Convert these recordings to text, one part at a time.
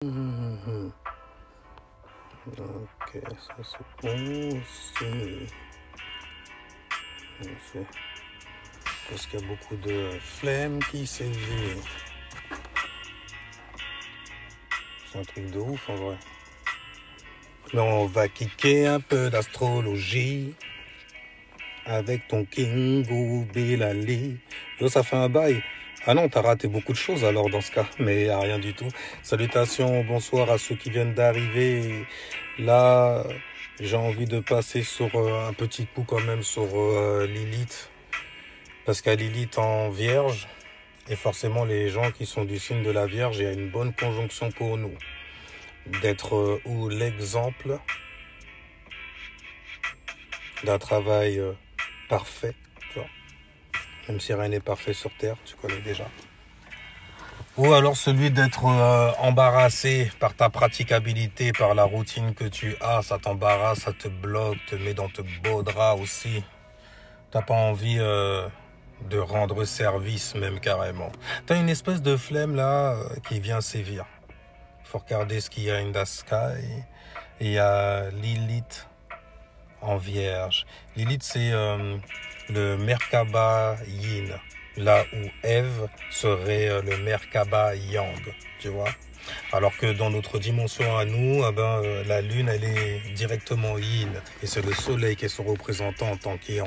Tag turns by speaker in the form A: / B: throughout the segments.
A: Mhm. Ok, ça c'est bon aussi. C'est parce qu'il y a beaucoup de flemme qui sévit. C'est un truc de ouf en vrai. Mais on va kicker un peu d'astrologie avec ton Kingo Bilali. Yo, ça fait un bail. Ah non, t'as raté beaucoup de choses alors dans ce cas, mais rien du tout. Salutations, bonsoir à ceux qui viennent d'arriver. Là, j'ai envie de passer sur un petit coup quand même sur Lilith. Parce qu'à Lilith en Vierge, et forcément les gens qui sont du signe de la Vierge, il y a une bonne conjonction pour nous. D'être ou l'exemple d'un travail parfait, tu vois. Même si rien n'est parfait sur Terre, tu connais déjà. Ou alors celui d'être embarrassé par ta praticabilité, par la routine que tu as, ça t'embarrasse, ça te bloque, te met dans te beaux draps aussi. T'as pas envie de rendre service même carrément. T'as une espèce de flemme là qui vient sévir. Faut regarder ce qu'il y a in the sky. Il y a Lilith en Vierge. Lilith c'est le Merkaba Yin. Là où Ève serait le Merkaba Yang, tu vois. Alors que dans notre dimension à nous, la lune, elle est directement yin. Et c'est le soleil qui est son représentant en tant qu'yang.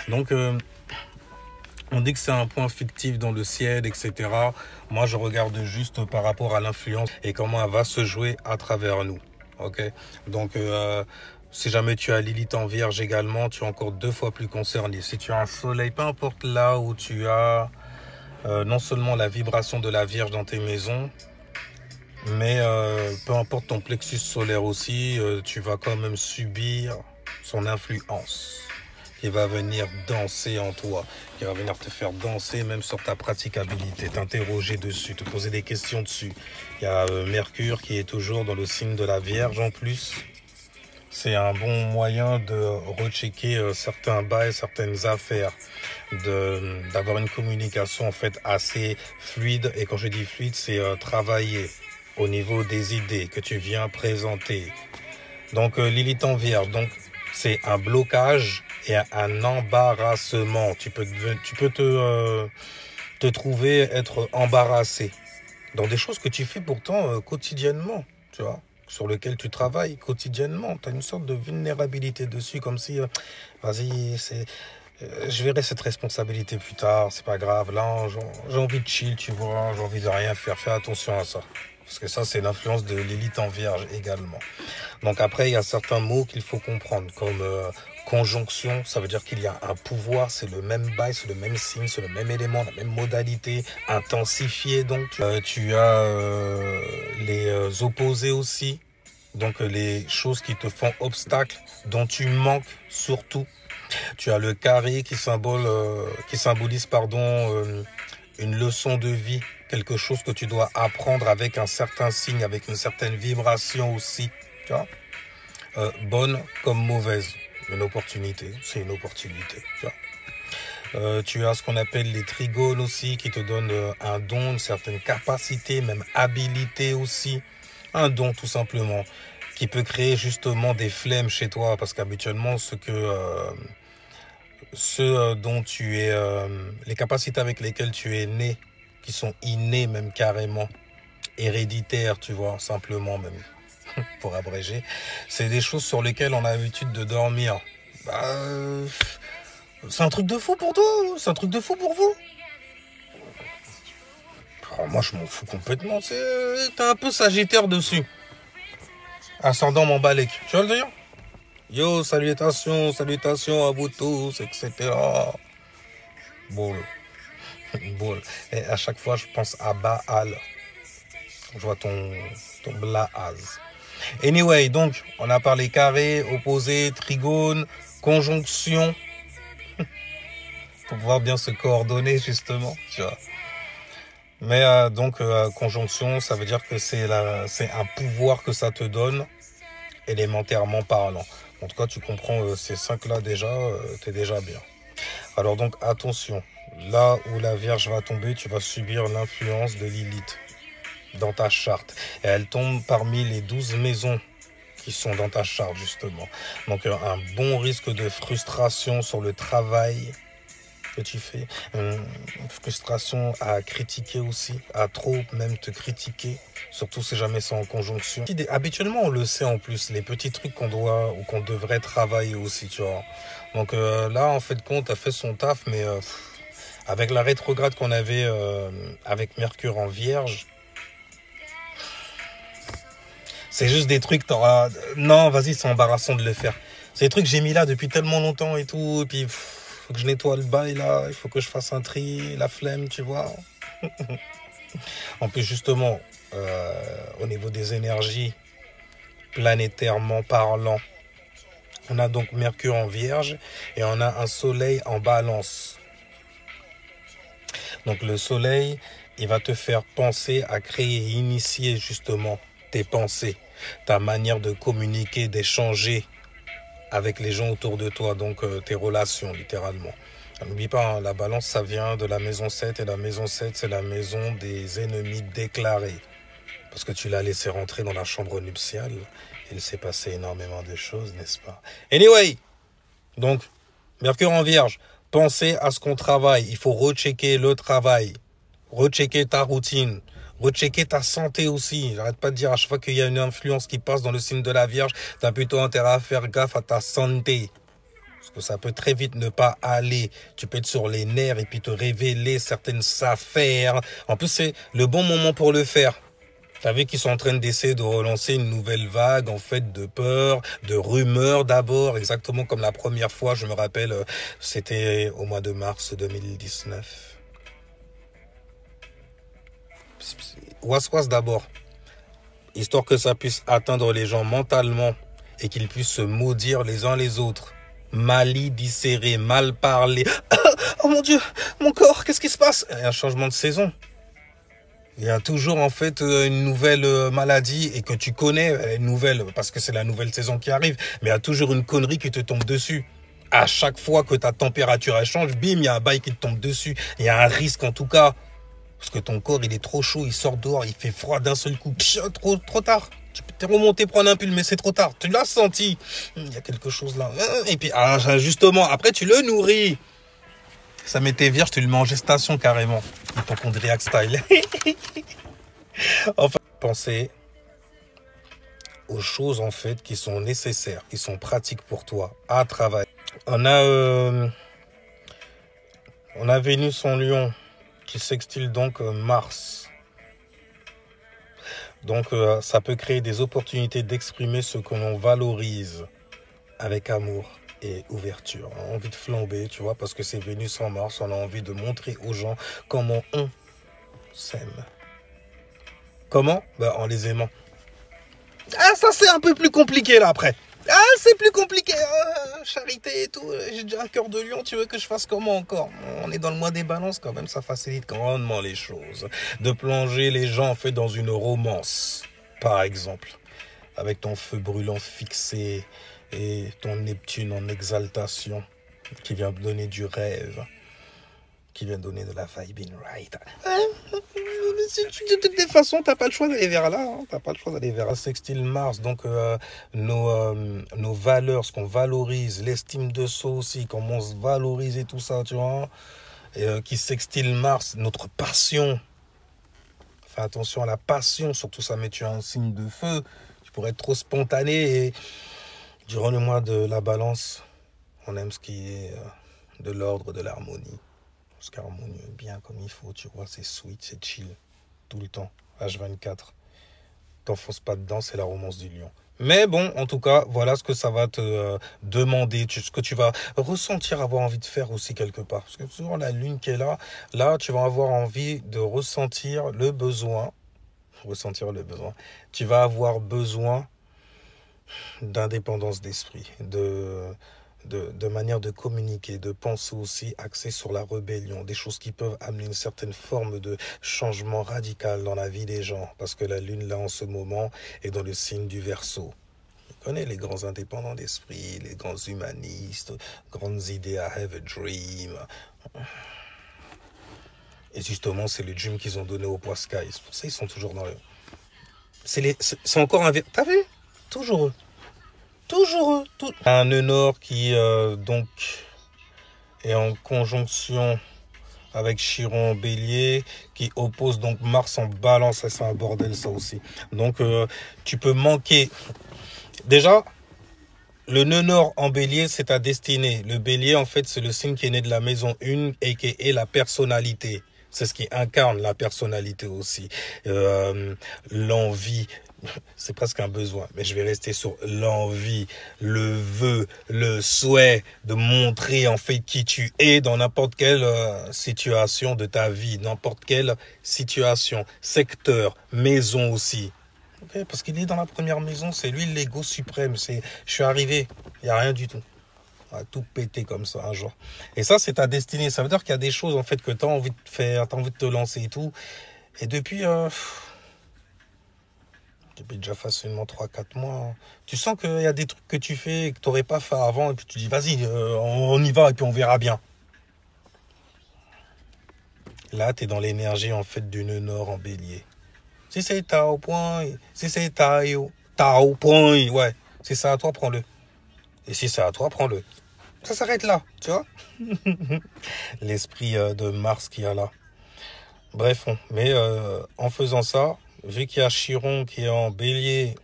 A: Donc, on dit que c'est un point fictif dans le ciel, etc. Moi, je regarde juste par rapport à l'influence et comment elle va se jouer à travers nous. Ok. Donc, si jamais tu as Lilith en Vierge également, tu es encore 2 fois plus concerné. Si tu as un soleil, peu importe là où tu as non seulement la vibration de la Vierge dans tes maisons, mais peu importe ton plexus solaire aussi, tu vas quand même subir son influence qui va venir danser en toi, qui va venir te faire danser même sur ta praticabilité, t'interroger dessus, te poser des questions dessus. Il y a Mercure qui est toujours dans le signe de la Vierge en plus. C'est un bon moyen de rechecker certains bails, certaines affaires, d'avoir une communication en fait assez fluide. Et quand je dis fluide, c'est travailler au niveau des idées que tu viens présenter. Donc Lilith en Vierge, donc c'est un blocage et un embarrassement. Tu peux te trouver être embarrassé dans des choses que tu fais pourtant quotidiennement, tu vois, sur lesquelles tu travailles quotidiennement. Tu as une sorte de vulnérabilité dessus, comme si, vas-y, je verrai cette responsabilité plus tard, c'est pas grave. Là, j'ai envie de chill, tu vois, j'ai envie de rien faire. Fais attention à ça. Parce que ça, c'est l'influence de Lilith en Vierge également. Donc après, il y a certains mots qu'il faut comprendre, comme conjonction, ça veut dire qu'il y a un pouvoir, c'est le même bail, c'est le même signe, c'est le même élément, la même modalité, intensifié donc. Tu as les opposés aussi, donc les choses qui te font obstacle, dont tu manques surtout. Tu as le carré qui symbolise une leçon de vie, quelque chose que tu dois apprendre avec un certain signe, avec une certaine vibration aussi, tu vois. Bonne comme mauvaise, une opportunité, c'est une opportunité, tu vois. Tu as ce qu'on appelle les trigones aussi, qui te donnent un don, une certaine capacité, même habilité aussi, un don tout simplement, qui peut créer justement des flemmes chez toi, parce qu'habituellement ce dont tu es, les capacités avec lesquelles tu es né, qui sont innées même carrément, héréditaires, tu vois, simplement même, pour abréger, c'est des choses sur lesquelles on a l'habitude de dormir. C'est un truc de fou pour toi, c'est un truc de fou pour vous. Oh, moi je m'en fous complètement, t'es un peu sagittaire dessus. Ascendant mon balèque, tu vois le dire? Yo, salutations à vous tous, etc. Bon. Bon. Et à chaque fois, je pense à Baal. Je vois ton Blaaz. Anyway, donc, on a parlé carré, opposé, trigone, conjonction. Pour pouvoir bien se coordonner, justement, tu vois. Mais conjonction, ça veut dire que c'est un pouvoir que ça te donne, élémentairement parlant. En tout cas, tu comprends ces 5-là déjà, t'es déjà bien. Alors donc, attention. Là où la Vierge va tomber, tu vas subir l'influence de Lilith. dans ta charte. Et elle tombe parmi les 12 maisons qui sont dans ta charte, justement. Donc, un bon risque de frustration sur le travail que tu fais. Une frustration à critiquer aussi, à trop même te critiquer, surtout si jamais c'est en conjonction. Habituellement, on le sait en plus, les petits trucs qu'on doit ou qu'on devrait travailler aussi, tu vois. Donc là, en fait, compte, a fait son taf, mais avec la rétrograde qu'on avait avec Mercure en Vierge, c'est juste des trucs, t'auras... Non, vas-y, c'est embarrassant de le faire. C'est des trucs que j'ai mis là depuis tellement longtemps et tout, et puis faut que je nettoie le bail là, il faut que je fasse un tri, la flemme, tu vois. En plus, justement, au niveau des énergies, planétairement parlant, on a donc Mercure en Vierge et on a un Soleil en Balance. Donc le Soleil, il va te faire penser à créer et initier justement tes pensées, ta manière de communiquer, d'échanger avec les gens autour de toi, donc tes relations littéralement. N'oublie pas, hein, la balance, ça vient de la maison 7 et la maison 7, c'est la maison des ennemis déclarés. Parce que tu l'as laissé rentrer dans la chambre nuptiale. Il s'est passé énormément de choses, n'est-ce pas? Anyway, donc, Mercure en Vierge, pensez à ce qu'on travaille. Il faut rechecker le travail, rechecker ta routine, rechecker ta santé aussi. J'arrête pas de dire à chaque fois qu'il y a une influence qui passe dans le signe de la Vierge, tu as plutôt intérêt à faire gaffe à ta santé. Parce que ça peut très vite ne pas aller. Tu peux être sur les nerfs et puis te révéler certaines affaires. En plus, c'est le bon moment pour le faire. T'as vu qu'ils sont en train d'essayer de relancer une nouvelle vague, en fait, de peur, de rumeurs d'abord, exactement comme la première fois, je me rappelle, c'était au mois de mars 2019. Was d'abord, histoire que ça puisse atteindre les gens mentalement et qu'ils puissent se maudire les uns les autres. Malidicérer, mal parler. Oh mon Dieu, mon corps, qu'est-ce qui se passe? Il y a un changement de saison. Il y a toujours en fait une nouvelle maladie et que tu connais, une nouvelle, parce que c'est la nouvelle saison qui arrive, mais il y a toujours une connerie qui te tombe dessus. À chaque fois que ta température elle change, bim, il y a un bail qui te tombe dessus. Il y a un risque en tout cas, parce que ton corps il est trop chaud, il sort dehors, il fait froid d'un seul coup. Trop tard. Tu peux te remonter prendre un pull, mais c'est trop tard. Tu l'as senti. Il y a quelque chose là. Et puis justement, après tu le nourris. Ça m'était vierge, tu le mets en gestation carrément. Hypochondriac style. Enfin, pensez aux choses en fait qui sont nécessaires, qui sont pratiques pour toi à travailler. On a Vénus en Lion qui sextile donc Mars. Donc ça peut créer des opportunités d'exprimer ce que l'on valorise avec amour et ouverture. On a envie de flamber, tu vois, parce que c'est Vénus en Mars, on a envie de montrer aux gens comment on s'aime. Comment? En les aimant. Ah, ça c'est un peu plus compliqué là après. Ah, c'est plus compliqué. Charité et tout. J'ai déjà un cœur de lion. Tu veux que je fasse comment encore? On est dans le mois des balances quand même. Ça facilite grandement les choses. De plonger les gens en fait dans une romance, par exemple. Avec ton feu brûlant fixé et ton Neptune en exaltation qui vient donner du rêve. Qui vient donner de la vibe in right. De toutes les façons, t'as pas le choix d'aller vers là. Hein. T'as pas le choix d'aller vers là. Sextile Mars, donc nos valeurs, ce qu'on valorise, l'estime de soi aussi, comment on se valorise et tout ça, tu vois. Et, qui sextile Mars, notre passion. Fais attention à la passion, surtout ça met tu as un signe de feu. Tu pourrais être trop spontané et durant le mois de la balance, on aime ce qui est de l'ordre de l'harmonie. Parce qu'harmonieux, bien comme il faut, tu vois, c'est sweet, c'est chill, tout le temps, H24. T'enfonces pas dedans, c'est la romance du lion. Mais bon, en tout cas, voilà ce que ça va te demander, ce que tu vas ressentir avoir envie de faire aussi quelque part. Parce que souvent la lune qui est là, tu vas avoir envie de ressentir le besoin. Tu vas avoir besoin d'indépendance d'esprit, de manière de communiquer, de penser aussi axée sur la rébellion, des choses qui peuvent amener une certaine forme de changement radical dans la vie des gens, parce que la lune là en ce moment est dans le signe du Verseau. On connaît les grands indépendants d'esprit, les grands humanistes, grandes idées, I have a dream. Et justement, c'est le gym qu'ils ont donné au poids Sky. C'est pour ça qu'ils sont toujours dans le... C'est encore un... T'as vu? Toujours eux. Toujours eux. Un nœud nord qui, donc, est en conjonction avec Chiron en bélier, qui oppose donc Mars en balance. C'est un bordel, ça aussi. Donc, tu peux manquer... Déjà... Le nœud nord en bélier, c'est ta destinée. Le bélier, en fait, c'est le signe qui est né de la maison 1 et qui est la personnalité. C'est ce qui incarne la personnalité aussi. L'envie, c'est presque un besoin, mais je vais rester sur l'envie, le vœu, le souhait de montrer en fait qui tu es dans n'importe quelle situation de ta vie, n'importe quelle situation, secteur, maison aussi. Okay, parce qu'il est dans la première maison, c'est lui l'ego suprême. Je suis arrivé, il n'y a rien du tout. On va tout péter comme ça un jour. Et ça, c'est ta destinée. Ça veut dire qu'il y a des choses en fait que tu as envie de faire, tu as envie de te lancer et tout. Et depuis déjà facilement 3-4 mois, hein, tu sens qu'il y a des trucs que tu fais que tu n'aurais pas fait avant. Et puis tu dis, vas-y, on y va et puis on verra bien. Là, tu es dans l'énergie en fait du nœud nord en bélier. Si c'est Tao point, si c'est Tao point, ouais, si c'est à toi, prends-le. Et si c'est à toi, prends-le. Ça s'arrête là, tu vois. L'esprit de Mars qu'il y a là. Bref, mais en faisant ça, vu qu'il y a Chiron qui est en bélier,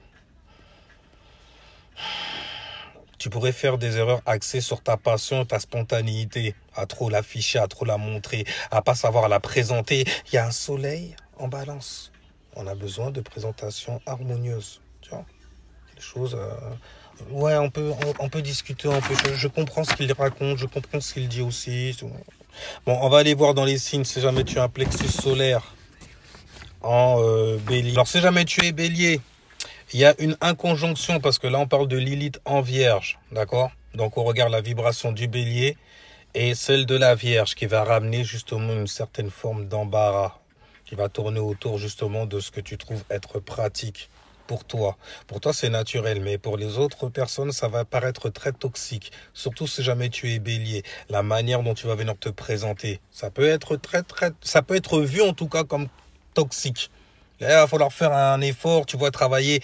A: tu pourrais faire des erreurs axées sur ta passion, ta spontanéité, à trop l'afficher, à trop la montrer, à pas savoir la présenter. Il y a un soleil en balance. On a besoin de présentations harmonieuses, tu vois. Des choses... ouais, on peut discuter un peu. Je comprends ce qu'il raconte, je comprends ce qu'il dit aussi. Bon, on va aller voir dans les signes si jamais tu as un plexus solaire en bélier. Alors, si jamais tu es bélier, il y a une inconjonction parce que là, on parle de Lilith en vierge, d'accord? Donc, on regarde la vibration du bélier et celle de la vierge qui va ramener justement une certaine forme d'embarras, qui va tourner autour justement de ce que tu trouves être pratique pour toi. Pour toi, c'est naturel, mais pour les autres personnes, ça va paraître très toxique. Surtout si jamais tu es bélier. La manière dont tu vas venir te présenter, ça peut être ça peut être vu en tout cas comme toxique. Là, il va falloir faire un effort, tu vois, travailler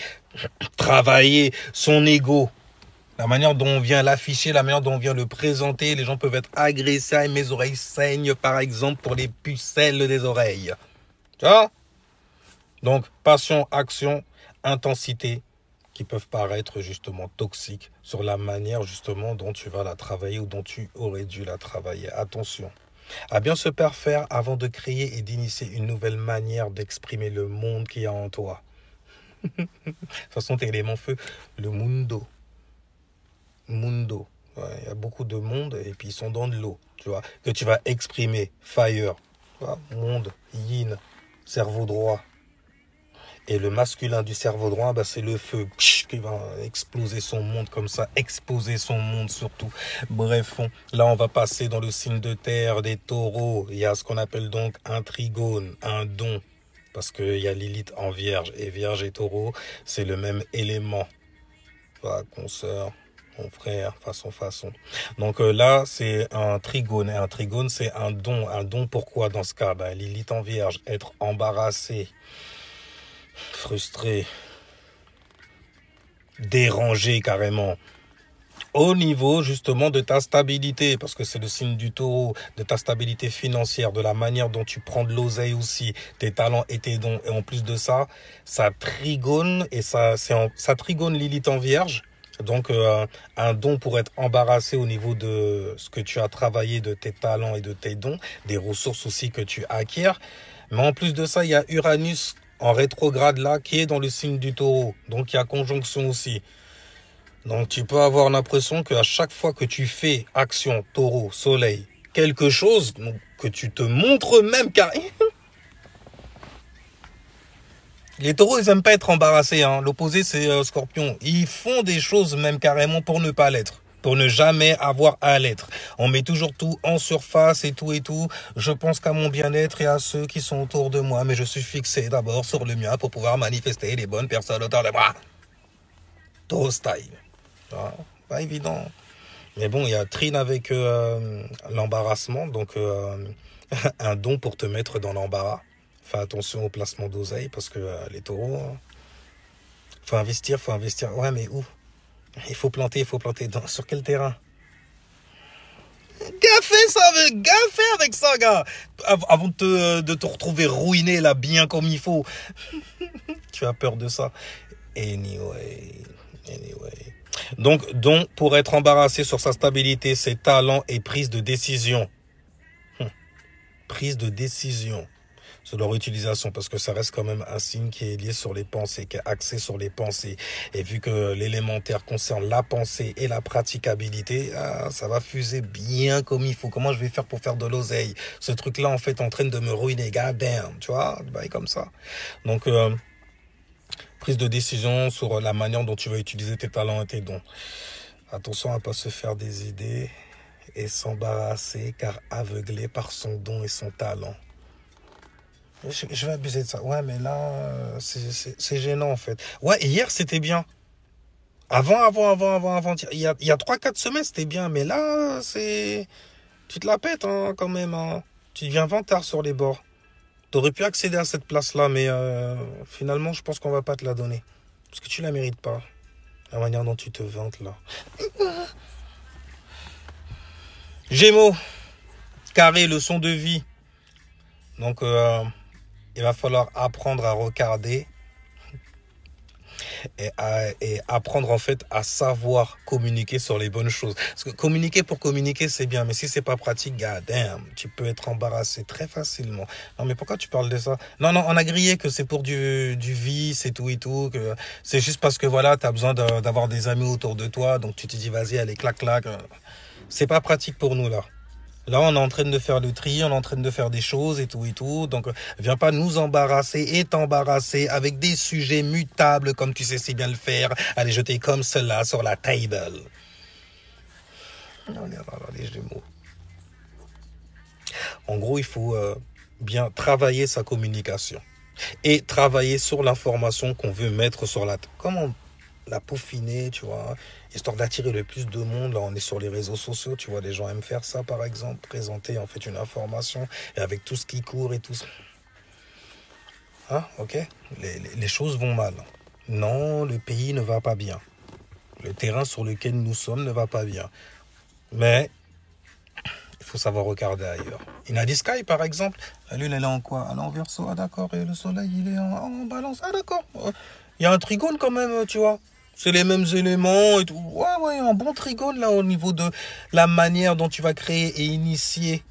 A: son ego. La manière dont on vient l'afficher, la manière dont on vient le présenter, les gens peuvent être agressés. Mes oreilles saignent, par exemple, pour les pucelles des oreilles. Tu vois? Donc, passion, action, intensité, qui peuvent paraître justement toxiques sur la manière justement dont tu vas la travailler ou dont tu aurais dû la travailler. Attention à bien se parfaire avant de créer et d'initier une nouvelle manière d'exprimer le monde qu'il y a en toi. De toute façon, tes éléments feu, le mundo. Mundo. Ouais, il y a beaucoup de monde et puis ils sont dans de l'eau, tu vois, que tu vas exprimer. Fire, tu vois, monde, yin, cerveau droit. Et le masculin du cerveau droit, bah, c'est le feu qui va exploser son monde comme ça, exposer son monde surtout. Bref, là on va passer dans le signe de terre des taureaux. Il y a ce qu'on appelle donc un trigone, un don. Parce qu'il y a Lilith en vierge. Et vierge et taureau, c'est le même élément. Voilà, consoeur, mon frère, façon. Donc là, c'est un trigone. Et un trigone, c'est un don. Un don pourquoi dans ce cas? Ben, Lilith en vierge, être embarrassé, frustré, dérangé carrément. Au niveau justement de ta stabilité, parce que c'est le signe du taureau, de ta stabilité financière, de la manière dont tu prends de l'oseille aussi, tes talents et tes dons. Et en plus de ça, ça trigone, et ça trigone Lilith en vierge. Donc un don pour être embarrassé au niveau de ce que tu as travaillé, de tes talents et de tes dons, des ressources aussi que tu acquiers. Mais en plus de ça, il y a Uranus en rétrograde là, qui est dans le signe du taureau. Donc il y a conjonction aussi. Donc tu peux avoir l'impression qu'à chaque fois que tu fais action, taureau, soleil, quelque chose, donc, que tu te montres même carrément. Les taureaux, ils aiment pas être embarrassés. Hein. L'opposé, c'est scorpion. Ils font des choses même carrément pour ne pas l'être. Pour ne jamais avoir à l'être. On met toujours tout en surface et tout et tout. Je pense qu'à mon bien-être et à ceux qui sont autour de moi. Mais je suis fixé d'abord sur le mien pour pouvoir manifester les bonnes personnes autour de moi. Taureau style. Ah, pas évident. Mais bon, il y a Trine avec l'embarrassement. Donc, un don pour te mettre dans l'embarras. Fais attention au placement d'oseille parce que les taureaux, faut investir, faut investir. Ouais, mais où? Il faut planter, il faut planter. Sur quel terrain? Gaffer ça, gaffer avec ça, gars. Avant de te retrouver ruiné là, bien comme il faut. Tu as peur de ça. Anyway. Donc, pour être embarrassé sur sa stabilité, ses talents et prise de décision. Prise de décision. C'est leur utilisation, parce que ça reste quand même un signe qui est lié sur les pensées, qui est axé sur les pensées. Et vu que l'élémentaire concerne la pensée et la praticabilité, ça va fuser bien comme il faut. Comment je vais faire pour faire de l'oseille? Ce truc-là, en fait, en train de me ruiner. God damn, tu vois, bah, comme ça. Donc, prise de décision sur la manière dont tu vas utiliser tes talents et tes dons. Attention à ne pas se faire des idées et s'embarrasser, car aveuglé par son don et son talent. Je vais abuser de ça. Ouais, mais là, c'est gênant en fait. Ouais, hier c'était bien. Avant. Il y a 3-4 semaines c'était bien. Mais là, tu te la pètes hein, quand même. Hein. Tu deviens vantard sur les bords. T'aurais pu accéder à cette place-là, mais finalement, je pense qu'on va pas te la donner. Parce que tu la mérites pas. La manière dont tu te vantes là. Gémeaux, carré, leçon de vie. Donc, il va falloir apprendre à regarder et apprendre en fait à savoir communiquer sur les bonnes choses. Parce que communiquer pour communiquer, c'est bien, mais si c'est pas pratique, god damn, tu peux être embarrassé très facilement. Non, mais pourquoi tu parles de ça? Non, on a grillé que c'est pour du vice et tout, que c'est juste parce que voilà, t'as besoin d'avoir des amis autour de toi, donc tu te dis vas-y, allez, clac. C'est pas pratique pour nous là. Là, on est en train de faire le tri, on est en train de faire des choses et tout. Donc, viens pas nous embarrasser et t'embarrasser avec des sujets mutables comme tu sais si bien le faire. Allez, jeter comme cela sur la table. Les Gémeaux. En gros, il faut bien travailler sa communication et travailler sur l'information qu'on veut mettre sur la table. Comment la peaufiner, tu vois, histoire d'attirer le plus de monde. Là, on est sur les réseaux sociaux, tu vois, les gens aiment faire ça, par exemple, présenter en fait une information et avec tout ce qui court et tout ça. Hein, ok, les choses vont mal. Non, le pays ne va pas bien. Le terrain sur lequel nous sommes ne va pas bien. Mais il faut savoir regarder ailleurs. In the Sky, par exemple, la lune, elle est en quoi? Elle est en verso, ah d'accord, et le soleil, il est en balance, ah d'accord. Il y a un trigone quand même, tu vois. C'est les mêmes éléments et tout. Ouais, un bon trigone là au niveau de la manière dont tu vas créer et initier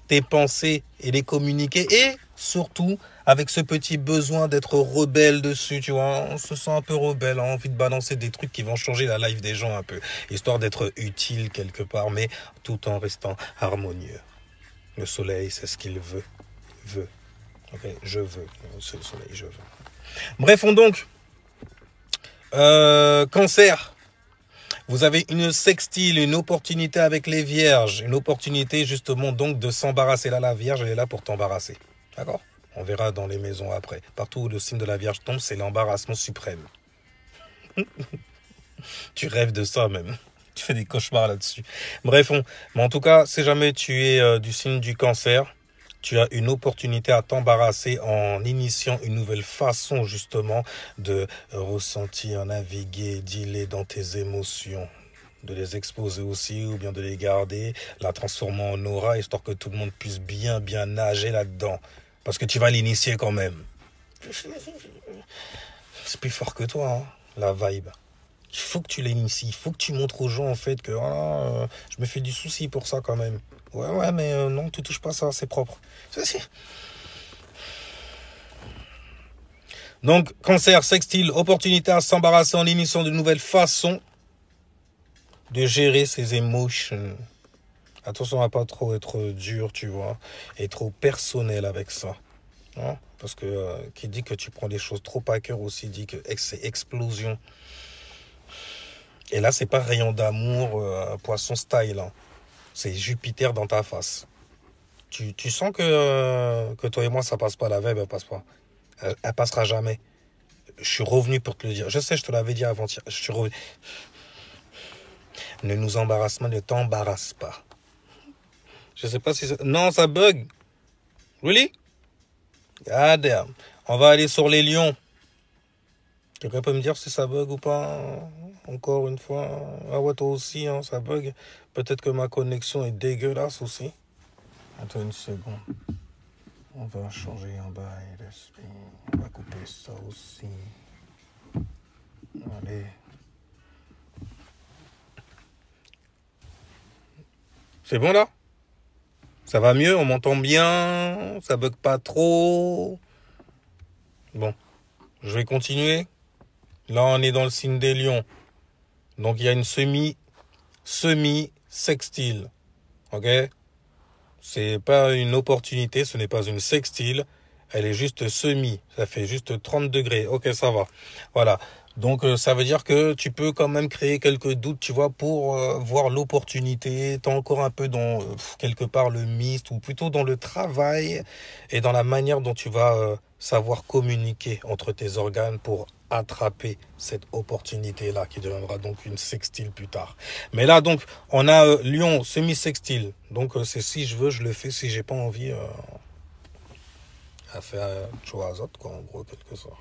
A: tes pensées et les communiquer. Et surtout, avec ce petit besoin d'être rebelle dessus, tu vois. On se sent un peu rebelle, on a envie de balancer des trucs qui vont changer la life des gens un peu. Histoire d'être utile quelque part, mais tout en restant harmonieux. Le soleil, c'est ce qu'il veut. Ok, je veux. C'est le soleil, je veux. Bref, donc, Cancer. Vous avez une sextile, une opportunité avec les vierges, une opportunité justement donc de s'embarrasser. Là, la vierge, elle est là pour t'embarrasser. D'accord? On verra dans les maisons après. Partout où le signe de la vierge tombe, c'est l'embarrassement suprême. Tu rêves de ça même. Tu fais des cauchemars là-dessus. Bref, mais en tout cas, si jamais tu es du signe du Cancer, tu as une opportunité à t'embarrasser en initiant une nouvelle façon justement de ressentir, naviguer, dealer dans tes émotions, de les exposer aussi ou bien de les garder, la transformer en aura histoire que tout le monde puisse bien nager là-dedans. Parce que tu vas l'initier quand même. C'est plus fort que toi, hein, la vibe. Il faut que tu l'inities, il faut que tu montres aux gens en fait que je me fais du souci pour ça quand même. Ouais, mais non, tu touches pas ça, c'est propre. Donc, Cancer, sextile, opportunité à s'embarrasser en initiant de nouvelles façons de gérer ses émotions. Attention à pas trop être dur, tu vois, et trop personnel avec ça. Hein? Parce que qui dit que tu prends les choses trop à cœur aussi dit que c'est explosion. Et là, c'est pas rayon d'amour, poisson style. Hein. C'est Jupiter dans ta face. Tu sens que toi et moi, ça passe pas. La vibe, elle passe pas. Elle passera jamais. Je suis revenu pour te le dire. Je sais, je te l'avais dit avant-hier. Je suis revenu. Ne nous embarrasse pas, ne t'embarrasse pas. Je sais pas si ça... Non, ça bug. Really? God damn. On va aller sur les lions. Quelqu'un peut me dire si ça bug ou pas? Encore une fois. Ah ouais, toi aussi, hein, ça bug. Peut-être que ma connexion est dégueulasse aussi. Attends une seconde. On va changer en bas et l'esprit. On va couper ça aussi. Allez. C'est bon là? Ça va mieux? On m'entend bien? Ça bug pas trop? Bon. Je vais continuer. Là, on est dans le signe des lions. Donc, il y a une semi-sextile. Ok? C'est pas une opportunité, ce n'est pas une sextile. Elle est juste semi. Ça fait juste 30 degrés. Ok, ça va. Voilà. Donc, ça veut dire que tu peux quand même créer quelques doutes, tu vois, pour voir l'opportunité. T'es encore un peu dans, quelque part, le mist, ou plutôt dans le travail et dans la manière dont tu vas savoir communiquer entre tes organes pour attraper cette opportunité-là, qui deviendra donc une sextile plus tard. Mais là, donc, on a Lion, semi-sextile. Donc, c'est si je veux, je le fais. Si j'ai pas envie... à faire chose autre, quoi, en gros, quelque sorte.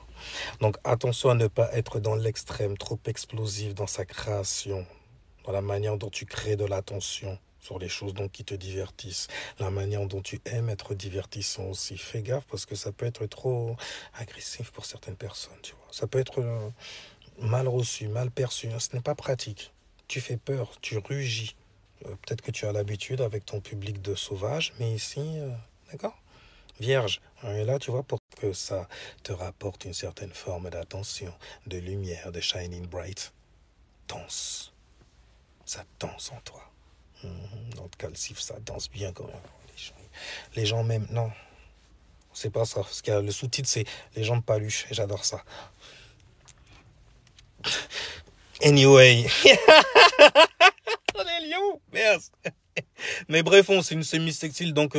A: Donc, attention à ne pas être dans l'extrême, trop explosif dans sa création, dans la manière dont tu crées de l'attention sur les choses donc qui te divertissent, la manière dont tu aimes être divertissant aussi. Fais gaffe parce que ça peut être trop agressif pour certaines personnes, tu vois. Ça peut être mal reçu, mal perçu. Ce n'est pas pratique. Tu fais peur, tu rugis. Peut-être que tu as l'habitude avec ton public de sauvages, mais ici, d'accord ? Vierge, et là tu vois pour que ça te rapporte une certaine forme d'attention, de lumière, de shining bright, danse, ça danse en toi. Dans le calcif, ça danse bien quand même. Les gens même, non, c'est pas ça, parce que le sous-titre c'est les gens de paluche, et j'adore ça. Anyway, les lions, merci. Mais bref, c'est une semi-sextile, donc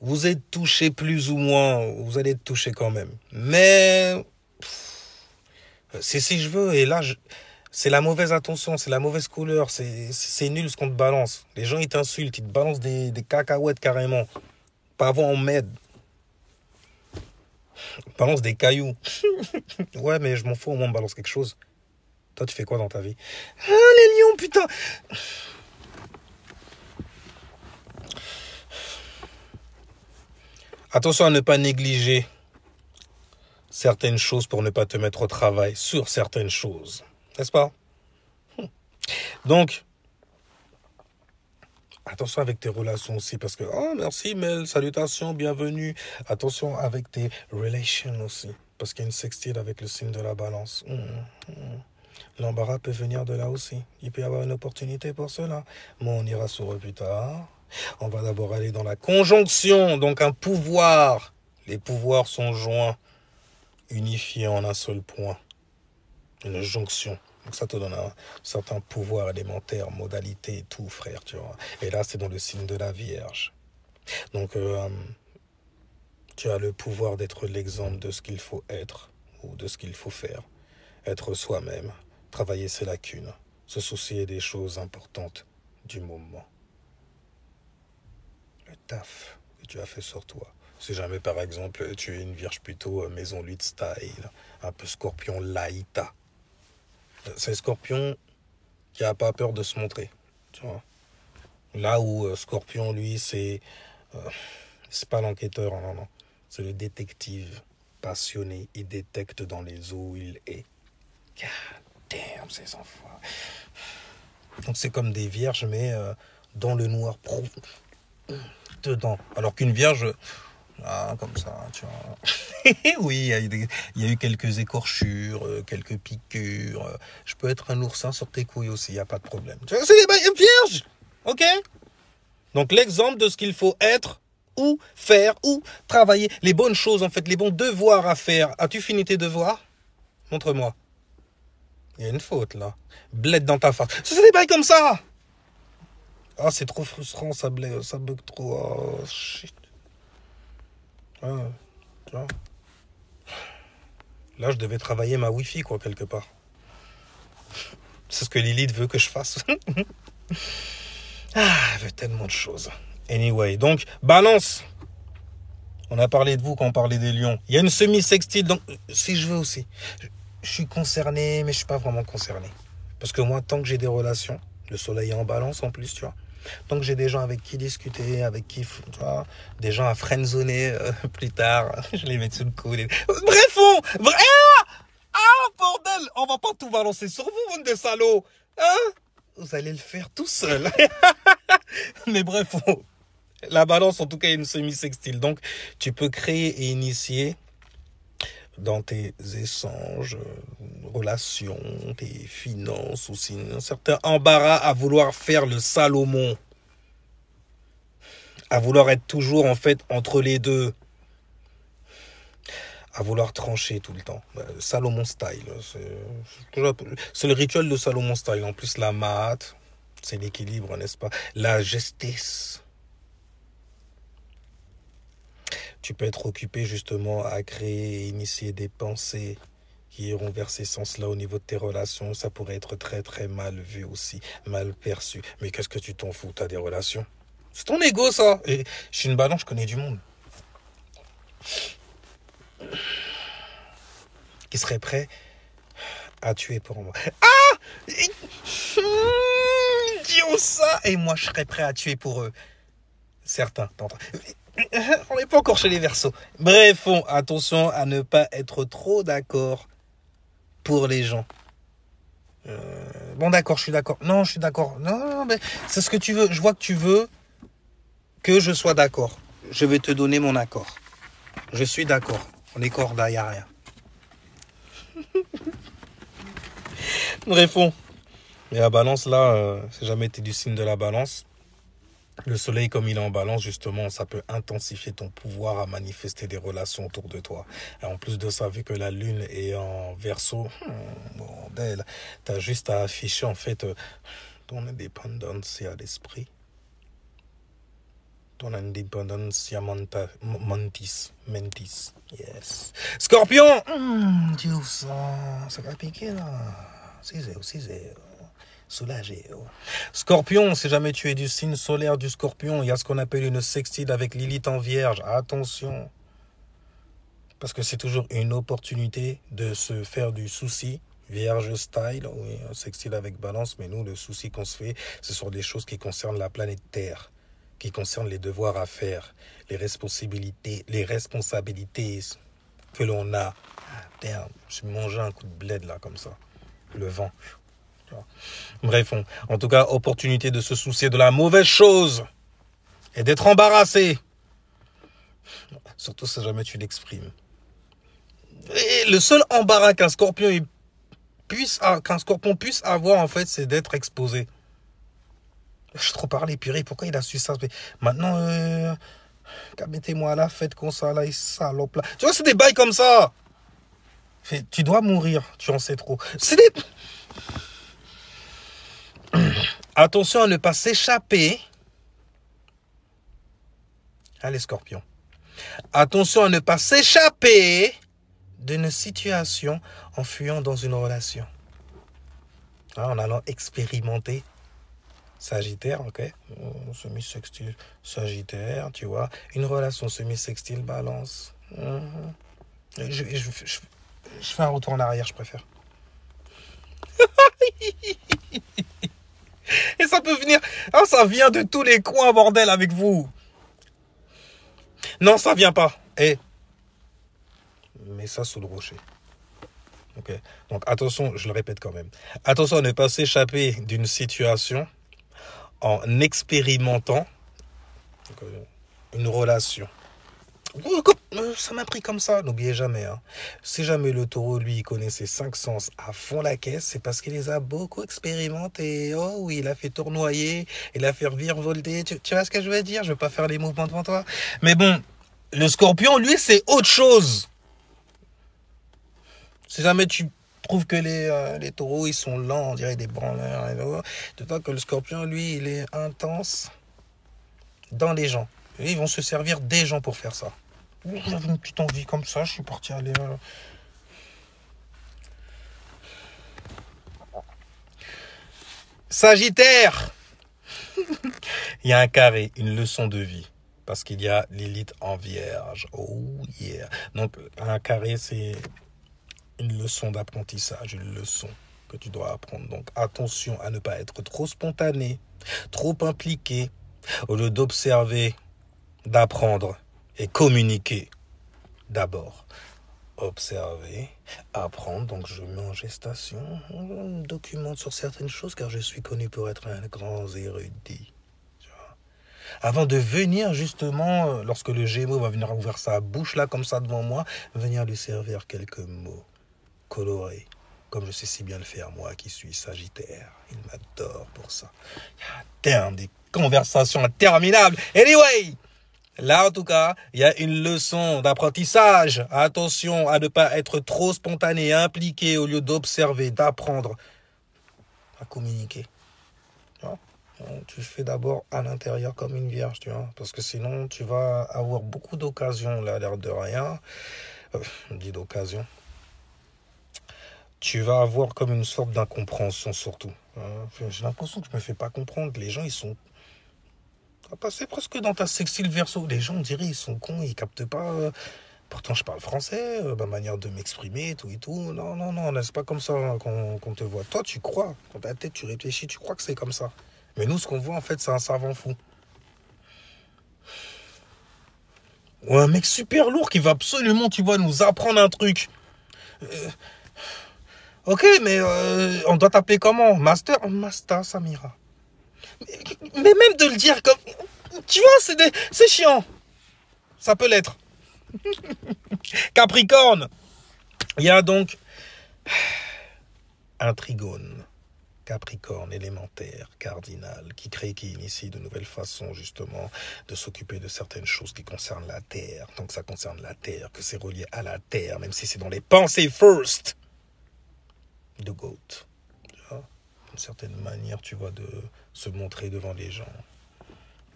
A: vous êtes touché plus ou moins, vous allez être touché quand même. Mais c'est si je veux, et là, c'est la mauvaise attention, c'est la mauvaise couleur, c'est nul ce qu'on te balance. Les gens, ils t'insultent, ils te balancent des cacahuètes carrément. Pas avant, on m'aide. Ils te balancent des cailloux. Ouais, mais je m'en fous, au moins on me balance quelque chose. Toi, tu fais quoi dans ta vie? Ah, les lions, putain! Attention à ne pas négliger certaines choses pour ne pas te mettre au travail sur certaines choses. N'est-ce pas? Donc, attention avec tes relations aussi parce que, oh merci Mel, salutations, bienvenue. Attention avec tes relations aussi parce qu'il y a une sextile avec le signe de la balance. L'embarras peut venir de là aussi. Il peut y avoir une opportunité pour cela. Mais on ira sur eux plus tard. On va d'abord aller dans la conjonction, donc un pouvoir. Les pouvoirs sont joints, unifiés en un seul point. Une jonction. Donc ça te donne un certain pouvoir élémentaire, modalité et tout, frère, tu vois. Et là, c'est dans le signe de la Vierge. Donc, tu as le pouvoir d'être l'exemple de ce qu'il faut être ou de ce qu'il faut faire. Être soi-même, travailler ses lacunes, se soucier des choses importantes du moment. Le taf que tu as fait sur toi. Si jamais, par exemple, tu es une vierge plutôt maison lutte style, un peu scorpion laïta. C'est Scorpion qui a pas peur de se montrer, tu vois. Là où Scorpion, lui, c'est pas l'enquêteur, non, non. C'est le détective passionné. Il détecte dans les eaux où il est. God damn, ces enfants. Donc c'est comme des vierges, mais dans le noir profond. Dedans. Alors qu'une vierge... Ah, comme ça, tu vois. Oui, il y a eu quelques écorchures, quelques piqûres. Je peux être un oursin sur tes couilles aussi, il n'y a pas de problème. C'est des vierges, ok? Donc l'exemple de ce qu'il faut être, ou faire, ou travailler. Les bonnes choses, en fait, les bons devoirs à faire. As-tu fini tes devoirs? Montre-moi. Il y a une faute, là. Bled dans ta face. C'est des bails comme ça! Ah, c'est trop frustrant, ça bug trop. Oh, shit. Ah, tu vois. Là, je devais travailler ma Wi-Fi, quoi, quelque part. C'est ce que Lilith veut que je fasse. Ah, elle veut tellement de choses. Anyway, donc, balance. On a parlé de vous quand on parlait des lions. Il y a une semi-sextile, donc si je veux aussi. Je suis concerné, mais je suis pas vraiment concerné. Parce que moi, tant que j'ai des relations, le soleil est en balance en plus, tu vois. Tant que j'ai des gens avec qui discuter, avec qui, tu vois, des gens à friendzoner plus tard, je les mets sous le coude. Bref, bordel, on va pas tout balancer sur vous, bande de salauds. Hein? Vous allez le faire tout seul. Mais bref, la balance, en tout cas, est une semi-sextile. Donc, tu peux créer et initier dans tes échanges, relations, tes finances aussi, un certain embarras à vouloir faire le Salomon. À vouloir être toujours, en fait, entre les deux. À vouloir trancher tout le temps. Salomon style. C'est le rituel de Salomon style. En plus, la mat, c'est l'équilibre, n'est-ce pas? La justice. Tu peux être occupé justement à créer et initier des pensées qui iront vers ces sens-là au niveau de tes relations. Ça pourrait être très très mal vu aussi, mal perçu. Mais qu'est-ce que tu t'en fous? T'as des relations. C'est ton ego ça. Et je suis une balance, je connais du monde. Qui serait prêt à tuer pour moi. Ah! Dis ça! Et moi je serais prêt à tuer pour eux. Certains. On n'est pas encore chez les Verseaux. Bref, attention à ne pas être trop d'accord pour les gens. Bon d'accord, je suis d'accord. Non, je suis d'accord. Non, mais c'est ce que tu veux. Je vois que tu veux que je sois d'accord. Je vais te donner mon accord. Je suis d'accord. On est corda, il n'y a rien. Bref, mais la balance là, si jamais tu es du signe de la balance, le soleil comme il est en balance justement, ça peut intensifier ton pouvoir à manifester des relations autour de toi. Et en plus de ça, vu que la lune est en Verseau, bordel, t'as juste à afficher en fait ton indépendance à l'esprit. Ton indépendance mentis. Yes. Scorpion! Dieu, ça va piquer là. C'est soulagé. Scorpion, si jamais tu es du signe solaire du Scorpion, il y a ce qu'on appelle une sextile avec Lilith en Vierge. Attention. Parce que c'est toujours une opportunité de se faire du souci. Vierge style, oui, sextile avec Balance, mais nous, le souci qu'on se fait, ce sont des choses qui concernent la planète Terre, qui concernent les devoirs à faire, les responsabilités que l'on a. Damn, je me mangé un coup de bled là, comme ça. Le vent. Bref, en tout cas, opportunité de se soucier de la mauvaise chose et d'être embarrassé. Surtout si jamais tu l'exprimes. Et le seul embarras qu'un scorpion puisse avoir, en fait, c'est d'être exposé. Je trop parlé, purée, pourquoi il a su ça? Maintenant, mettez-moi à la fête comme ça, là, il salope là. Tu vois, c'est des bails comme ça. Tu dois mourir, tu en sais trop. C'est des... Attention à ne pas s'échapper. Allez, scorpion. Attention à ne pas s'échapper d'une situation en fuyant dans une relation. En allant expérimenter. Sagittaire, ok. Semi-sextile, Sagittaire, tu vois. Une relation semi-sextile, Balance. Je fais un retour en arrière, je préfère. Et ça peut venir... Ah, ça vient de tous les coins, bordel, avec vous. Non, ça vient pas. Mais ça sous le rocher. Ok. Donc, attention, je le répète quand même. Attention à ne pas s'échapper d'une situation en expérimentant une relation. Ça m'a pris comme ça, n'oubliez jamais. Si jamais le taureau, lui, il connaît ses 5 sens à fond la caisse, c'est parce qu'il les a beaucoup expérimentés. Oh oui, il a fait tournoyer, il a fait virevolter. Tu vois ce que je veux dire? Je veux pas faire les mouvements devant toi. Mais bon, le scorpion, lui, c'est autre chose. Si jamais tu trouves que les taureaux, ils sont lents, on dirait des branleurs. D'autant que le scorpion, lui, il est intense dans les gens. Et ils vont se servir des gens pour faire ça. J'avais une petite envie comme ça, je suis parti aller... Sagittaire. Il y a un carré, une leçon de vie. Parce qu'il y a Lilith en vierge. Oh yeah. Donc, un carré, c'est une leçon d'apprentissage, une leçon que tu dois apprendre. Donc, attention à ne pas être trop spontané, trop impliqué, au lieu d'observer, d'apprendre et communiquer d'abord. Observer, apprendre, donc je mets en gestation, je me documente sur certaines choses car je suis connu pour être un grand érudit. Avant de venir justement, lorsque le Gémeaux va venir ouvrir sa bouche là comme ça devant moi, venir lui servir quelques mots colorés, comme je sais si bien le faire moi qui suis Sagittaire. Il m'adore pour ça. Il y a un terme, des conversations interminables. Anyway, là, en tout cas, il y a une leçon d'apprentissage. Attention à ne pas être trop spontané, impliqué au lieu d'observer, d'apprendre à communiquer. Tu vois? Tu fais d'abord à l'intérieur comme une vierge, tu vois, parce que sinon, tu vas avoir beaucoup d'occasions, là, l'air de rien. Je dis d'occasion. Tu vas avoir comme une sorte d'incompréhension surtout. J'ai l'impression que je me fais pas comprendre. Les gens, ils sont... Ça passait presque dans ta sexile verso. Les gens, on dirait, ils sont cons, ils captent pas. Pourtant, je parle français, ma manière de m'exprimer, tout et tout. Non, non, non, c'est pas comme ça qu'on te voit. Toi, tu crois. Dans ta tête, tu réfléchis, tu crois que c'est comme ça. Mais nous, ce qu'on voit, en fait, c'est un savant fou. Ou un mec super lourd qui va absolument, tu vois, nous apprendre un truc. Ok, mais on doit t'appeler comment? Master? Master Samira. Mais même de le dire comme... Tu vois, c'est chiant. Ça peut l'être. Capricorne. Il y a donc un trigone. Capricorne élémentaire, cardinal, qui initie de nouvelles façons justement de s'occuper de certaines choses qui concernent la Terre. Donc ça concerne la Terre, que c'est relié à la Terre, même si c'est dans les pensées first. De GOAT. D'une certaine manière, tu vois, de se montrer devant les gens.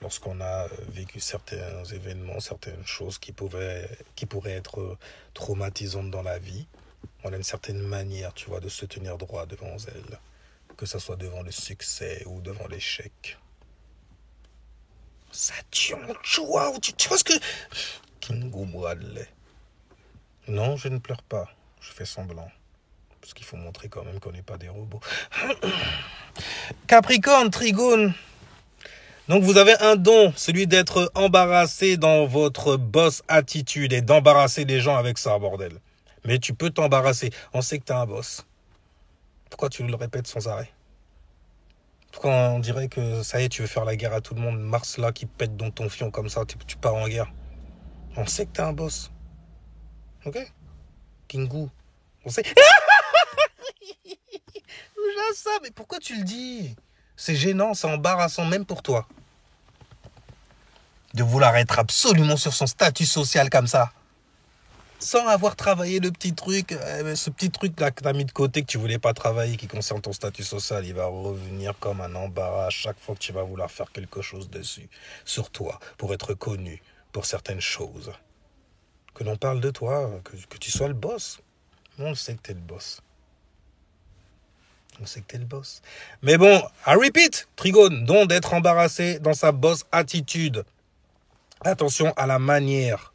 A: Lorsqu'on a vécu certains événements, certaines choses qui pourraient être traumatisantes dans la vie, on a une certaine manière, tu vois, de se tenir droit devant elles. Que ce soit devant le succès ou devant l'échec. Saturne, wow, tu vois ce que... Kingo Bradley. Non, je ne pleure pas. Je fais semblant. Parce qu'il faut montrer quand même qu'on n'est pas des robots. Capricorne, Trigone. Donc vous avez un don, celui d'être embarrassé dans votre boss attitude et d'embarrasser les gens avec ça, bordel. Mais tu peux t'embarrasser. On sait que t'es un boss. Pourquoi tu le répètes sans arrêt? Pourquoi on dirait que ça y est, tu veux faire la guerre à tout le monde? Mars là qui pète dans ton fion comme ça, tu pars en guerre. On sait que t'es un boss. Ok? Kingu. On sait. Déjà ça, mais pourquoi tu le dis? C'est gênant, c'est embarrassant même pour toi. De vouloir être absolument sur son statut social comme ça. Sans avoir travaillé le petit truc, ce petit truc là que t'as mis de côté, que tu voulais pas travailler, qui concerne ton statut social, il va revenir comme un embarras chaque fois que tu vas vouloir faire quelque chose dessus, sur toi, pour être connu pour certaines choses. Que l'on parle de toi, que tu sois le boss. On sait que t'es le boss. On sait que t'es le boss. Mais bon, I repeat, Trigone, donc d'être embarrassé dans sa boss attitude. Attention à la manière.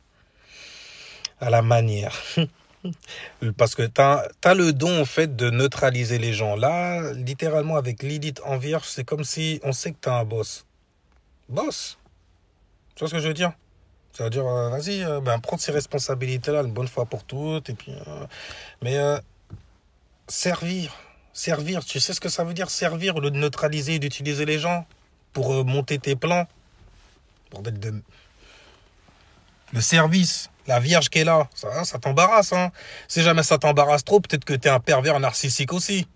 A: À la manière. Parce que t'as le don, en fait, de neutraliser les gens. Là, littéralement, avec Lilith en vierge, c'est comme si on sait que t'as un boss. Boss. Tu vois ce que je veux dire? Ça veut dire, vas-y, prendre ses responsabilités-là, une bonne fois pour toutes. Et puis, servir. Servir, tu sais ce que ça veut dire, servir, au lieu de neutraliser et d'utiliser les gens pour monter tes plans. Bordel de... Le service. La vierge qui est là, ça t'embarrasse, hein. Si jamais ça t'embarrasse trop, peut-être que t'es un pervers narcissique aussi.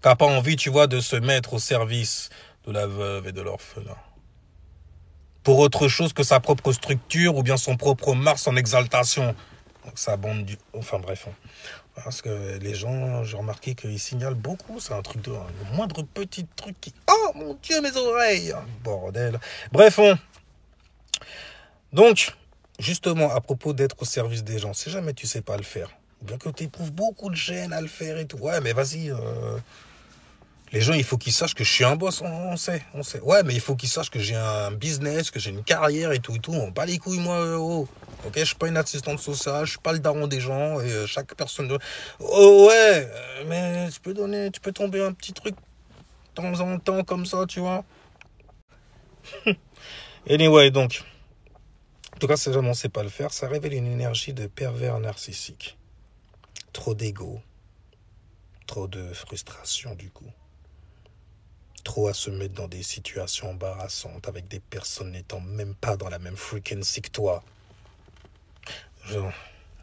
A: T'as pas envie, tu vois, de se mettre au service de la veuve et de l'orphelin. Pour autre chose que sa propre structure ou bien son propre Mars en exaltation. Donc ça bande du... Enfin bref. Parce que les gens, j'ai remarqué qu'ils signalent beaucoup. C'est un truc de... Le moindre petit truc qui... Oh mon Dieu, mes oreilles. Bordel. Bref, Donc... Justement, à propos d'être au service des gens, si jamais tu sais pas le faire, ou bien que tu éprouves beaucoup de gêne à le faire et tout, ouais, mais vas-y, Les gens, il faut qu'ils sachent que je suis un boss, on sait, on sait. Ouais, mais il faut qu'ils sachent que j'ai un business, que j'ai une carrière et tout et tout. On bat les couilles, moi, oh. Ok, je suis pas une assistante sociale, je suis pas le daron des gens, et chaque personne... Oh ouais, mais tu peux tomber un petit truc de temps en temps comme ça, tu vois. Anyway, donc, en tout cas, si jamais on sait pas le faire, ça révèle une énergie de pervers narcissique. Trop d'ego, trop de frustration du coup. Trop à se mettre dans des situations embarrassantes avec des personnes n'étant même pas dans la même frequency que toi.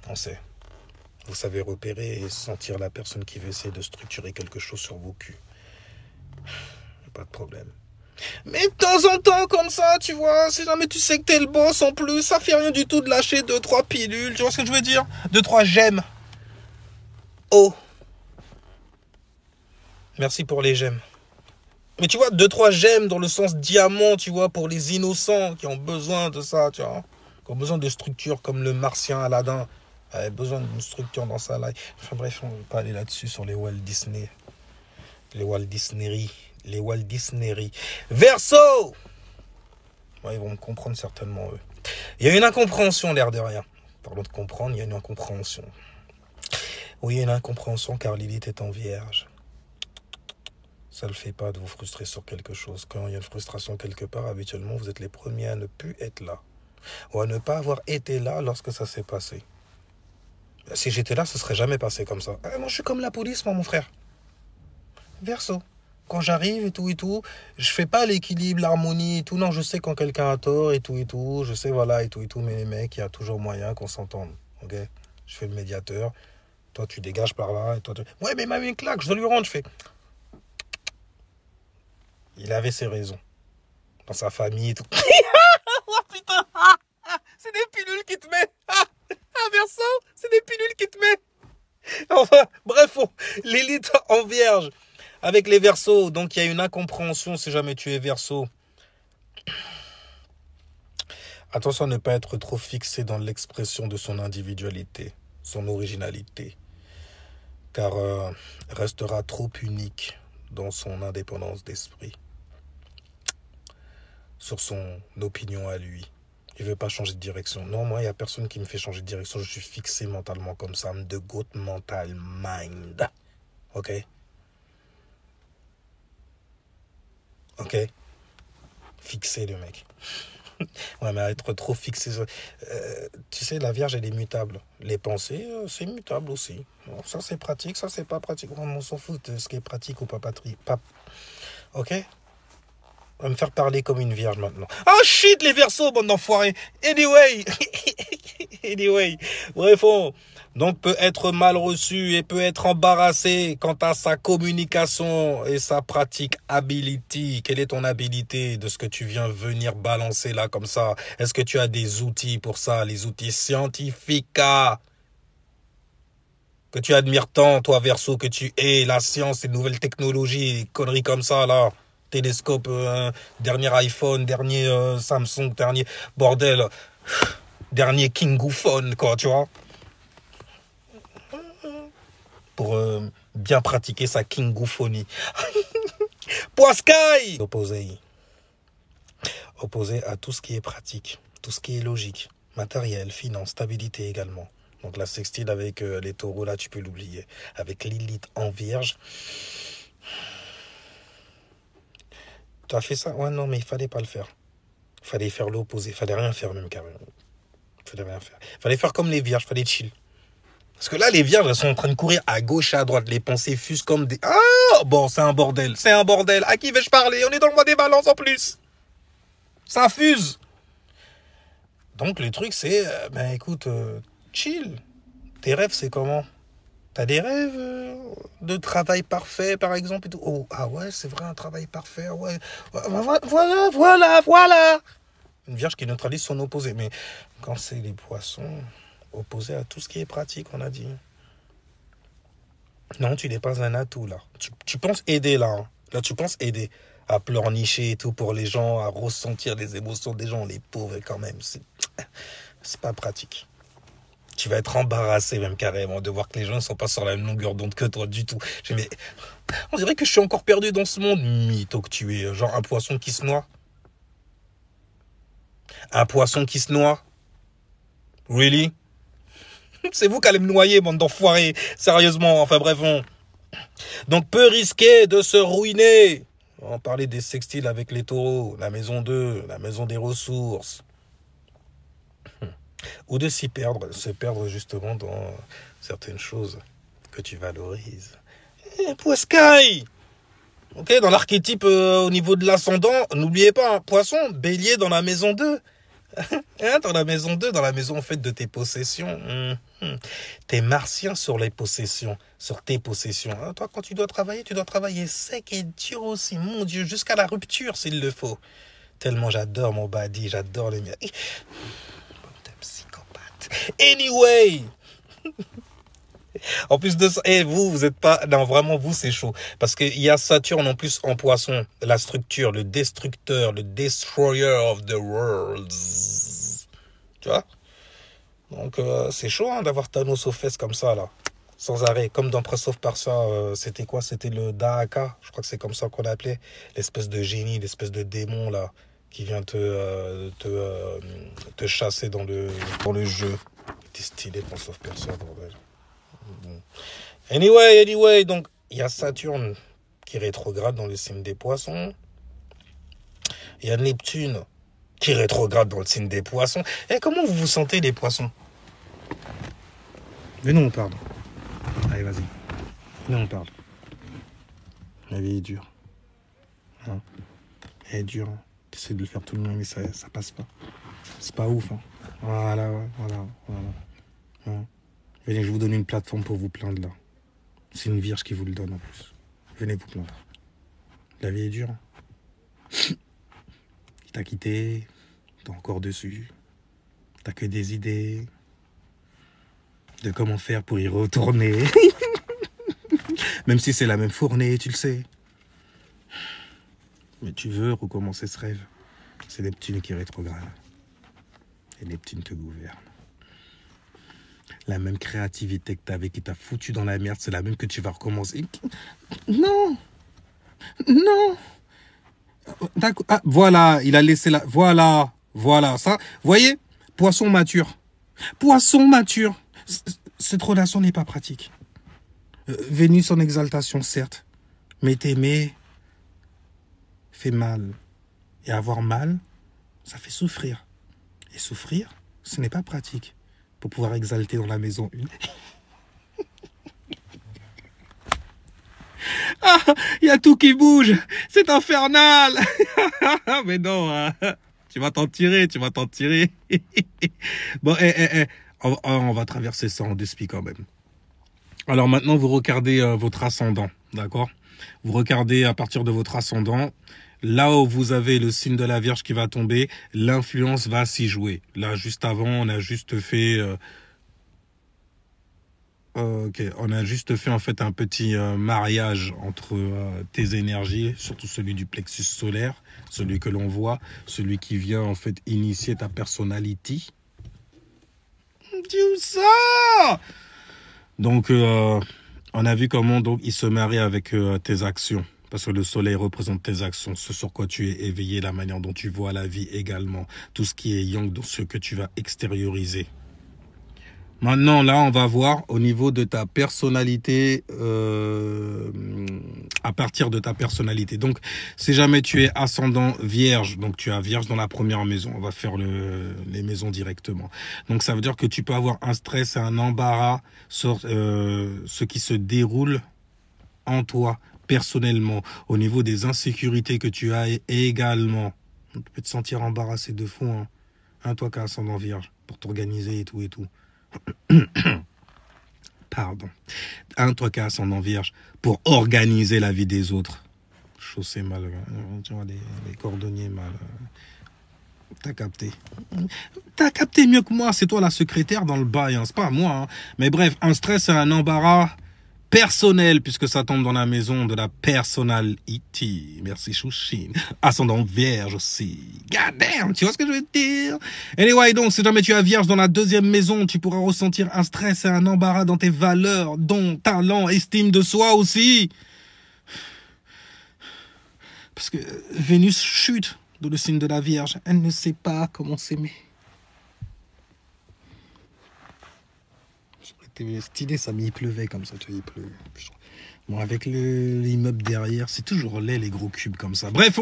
A: On sait. Vous savez repérer et sentir la personne qui veut essayer de structurer quelque chose sur vos culs. Pas de problème. Mais de temps en temps, comme ça, tu vois, si jamais tu sais que t'es le boss en plus, ça fait rien du tout de lâcher 2-3 pilules, tu vois ce que je veux dire? 2-3 gemmes. Oh. Merci pour les gemmes. Mais tu vois, 2-3 gemmes dans le sens diamant, tu vois, pour les innocents qui ont besoin de ça, tu vois. Qui ont besoin de structures comme le martien Aladdin. A besoin d'une structure dans sa life. Enfin bref, on ne va pas aller là-dessus sur les Walt Disney. Les Walt Disney. Les Walt Disney. Verseau! Ouais, ils vont me comprendre certainement, eux. Il y a une incompréhension, l'air de rien. Parlons de comprendre, il y a une incompréhension. Oui, il y a une incompréhension car Lilith est en vierge. Ça ne le fait pas de vous frustrer sur quelque chose. Quand il y a une frustration quelque part, habituellement, vous êtes les premiers à ne plus être là. Ou à ne pas avoir été là lorsque ça s'est passé. Si j'étais là, ça ne serait jamais passé comme ça. Moi, je suis comme la police, moi, mon frère. Verseau. Quand j'arrive et tout, je fais pas l'équilibre, l'harmonie et tout. Non, je sais quand quelqu'un a tort et tout. Je sais, voilà, et tout. Mais les mecs, il y a toujours moyen qu'on s'entende. Ok? Je fais le médiateur. Toi, tu dégages par là. Et toi, ouais, mais il m'a mis une claque, je dois lui rendre. Je fais... Il avait ses raisons. Dans sa famille et tout. Oh putain! C'est des pilules qui te mettent. Verseau, c'est des pilules qui te mettent. Enfin, bref, l'élite en vierge. Avec les Verseaux, donc il y a une incompréhension si jamais tu es Verseau. Attention à ne pas être trop fixé dans l'expression de son individualité, son originalité, car restera trop unique dans son indépendance d'esprit, sur son opinion à lui. Il ne veut pas changer de direction. Non, moi, il n'y a personne qui me fait changer de direction. Je suis fixé mentalement comme ça. I'm the goat mental mind. Ok? Ok? Fixé, le mec. Ouais, mais être trop fixé... tu sais, la Vierge, elle est mutable. Les pensées, c'est mutable aussi. Bon, ça, c'est pratique, ça, c'est pas pratique. On s'en fout de ce qui est pratique ou pas pratique. Ok? On va me faire parler comme une vierge maintenant. Ah shit, les Verseaux, bande d'enfoirés. Anyway. Bref, donc peut être mal reçu et peut être embarrassé quant à sa communication et sa pratique ability. Quelle est ton habilité de ce que tu viens venir balancer là comme ça? Est-ce que tu as des outils pour ça, les outils scientifiques que tu admires tant, toi Verseau, que tu es, la science, les nouvelles technologies, les conneries comme ça là? Télescope, dernier iPhone, dernier Samsung, dernier bordel, dernier Kingu Phone, quoi, tu vois. Pour bien pratiquer sa Kinguphonie. Poiscaille opposé à tout ce qui est pratique, tout ce qui est logique, matériel, finance, stabilité également. Donc la sextile avec les taureaux, là, tu peux l'oublier. Avec Lilith en vierge. Tu as fait ça? Ouais, non, mais il fallait pas le faire. Il fallait faire l'opposé. Il fallait rien faire même carrément. Il fallait rien faire. Il fallait faire comme les vierges, il fallait chill. Parce que là, les vierges, elles sont en train de courir à gauche, à droite. Les pensées fusent comme des... Ah bon, c'est un bordel. C'est un bordel. À qui vais-je parler? On est dans le mois des balances en plus. Ça fuse. Donc, le truc, c'est... écoute, chill. Tes rêves, c'est comment? T'as des rêves de travail parfait, par exemple et tout. Oh, ah ouais, c'est vrai, un travail parfait. Ouais. Voilà. Une vierge qui neutralise son opposé. Mais quand c'est les poissons, opposé à tout ce qui est pratique, on a dit. Non, tu n'es pas un atout, là. Tu penses aider, là. Hein. Là, tu penses aider à pleurnicher et tout pour les gens, à ressentir les émotions des gens, les pauvres, quand même. C'est pas pratique. tu vas être embarrassé même carrément de voir que les gens ne sont pas sur la même longueur d'onde que toi du tout. Mais on dirait que je suis encore perdu dans ce monde. Mytho que tu es, genre un poisson qui se noie. Un poisson qui se noie. Really? C'est vous qui allez me noyer, bande d'enfoirés. Sérieusement, enfin bref. Donc peu risqué de se ruiner. On parlait des sextiles avec les taureaux, la maison 2, la maison des ressources. Ou de se perdre justement dans certaines choses que tu valorises. Poiscaille! Ok, dans l'archétype au niveau de l'ascendant, n'oubliez pas, poisson, bélier dans la maison 2. Dans la maison 2, dans la maison en fait de tes possessions. T'es martien sur les possessions, sur tes possessions. Toi, quand tu dois travailler sec et dur aussi, mon Dieu, jusqu'à la rupture s'il le faut. Tellement j'adore mon body, j'adore les miens. Bande de psychopathe. Anyway. En plus de ça, vous êtes pas... Non, vraiment, vous, c'est chaud. Parce qu'il y a Saturne en plus en poisson. La structure, le destructeur, le destroyer of the worlds. Tu vois? Donc, c'est chaud d'avoir Thanos aux fesses comme ça, là. Sans arrêt. Comme dans Prince of Persia, c'était quoi? C'était le Dahaka. Je crois que c'est comme ça qu'on l'appelait. L'espèce de génie, l'espèce de démon, là, qui vient te chasser dans le jeu. C'était stylé, Prince of Persia, bordel. Anyway, donc il y a Saturne qui rétrograde dans le signe des poissons. Il y a Neptune qui rétrograde dans le signe des poissons. Et comment vous vous sentez les poissons? Venez, on parle. Allez, vas-y. Venez, on parle. La vie est dure. Hein? Elle est dure. Hein? T'essaies de le faire tout le monde, mais ça passe pas. C'est pas ouf. Hein? Voilà. Hein? Venez, je vous donne une plateforme pour vous plaindre là. C'est une vierge qui vous le donne en plus. Venez vous plaindre. La vie est dure. Il t'a quitté. T'es encore dessus. T'as que des idées de comment faire pour y retourner. Même si c'est la même fournée, tu le sais. Mais tu veux recommencer ce rêve. C'est Neptune qui rétrograde. Et Neptune te gouverne. La même créativité que t'avais qui t'a foutu dans la merde, c'est la même que tu vas recommencer. Non. D'accord. Ah, voilà, il a laissé la... Voilà. Ça, vous voyez, poisson mature. Cette relation n'est pas pratique. Vénus en exaltation, certes. Mais t'aimer fait mal. Et avoir mal, ça fait souffrir. Et souffrir, ce n'est pas pratique. Pour pouvoir exalter dans la maison 1. Ah, il y a tout qui bouge. C'est infernal. Mais non, hein. Tu vas t'en tirer. Bon, on va traverser ça en deux quand même. Alors maintenant, vous regardez votre ascendant, d'accord? Vous regardez à partir de votre ascendant. Là où vous avez le signe de la Vierge qui va tomber, l'influence va s'y jouer. Là, juste avant, on a juste fait... on a juste fait en fait un petit mariage entre tes énergies, surtout celui du plexus solaire, celui que l'on voit, celui qui vient en fait initier ta personnalité. Tout ça. Donc, on a vu comment donc il se marie avec tes actions. Parce que le soleil représente tes actions, ce sur quoi tu es éveillé, la manière dont tu vois la vie également. Tout ce qui est yang, dans ce que tu vas extérioriser. Maintenant, là, on va voir au niveau de ta personnalité, à partir de ta personnalité. Donc, si jamais tu es ascendant vierge, donc tu as vierge dans la première maison, on va faire les maisons directement. Donc, ça veut dire que tu peux avoir un stress et un embarras sur ce qui se déroule en toi, personnellement, au niveau des insécurités que tu as également. Tu peux te sentir embarrassé de fond, hein, toi qui as ascendant vierge, pour t'organiser et tout. Pardon. Toi qui as ascendant vierge, pour organiser la vie des autres. Chaussé mal, tu vois, les cordonniers mal. T'as capté. T'as capté mieux que moi, c'est toi la secrétaire dans le bail, hein. C'est pas moi. Hein. Mais bref, un stress et un embarras personnel, puisque ça tombe dans la maison de la personnalité. Merci Chouchine. Ascendant vierge aussi. God damn, tu vois ce que je veux dire? Anyway, donc, si jamais tu as vierge dans la deuxième maison, tu pourras ressentir un stress et un embarras dans tes valeurs, dont talent, estime de soi aussi. Parce que Vénus chute dans le signe de la Vierge. Elle ne sait pas comment s'aimer. C'était stylé, ça, mais il pleuvait comme ça, tu vois, il pleut. Bon, avec l'immeuble derrière, c'est toujours laid, les gros cubes comme ça. Bref,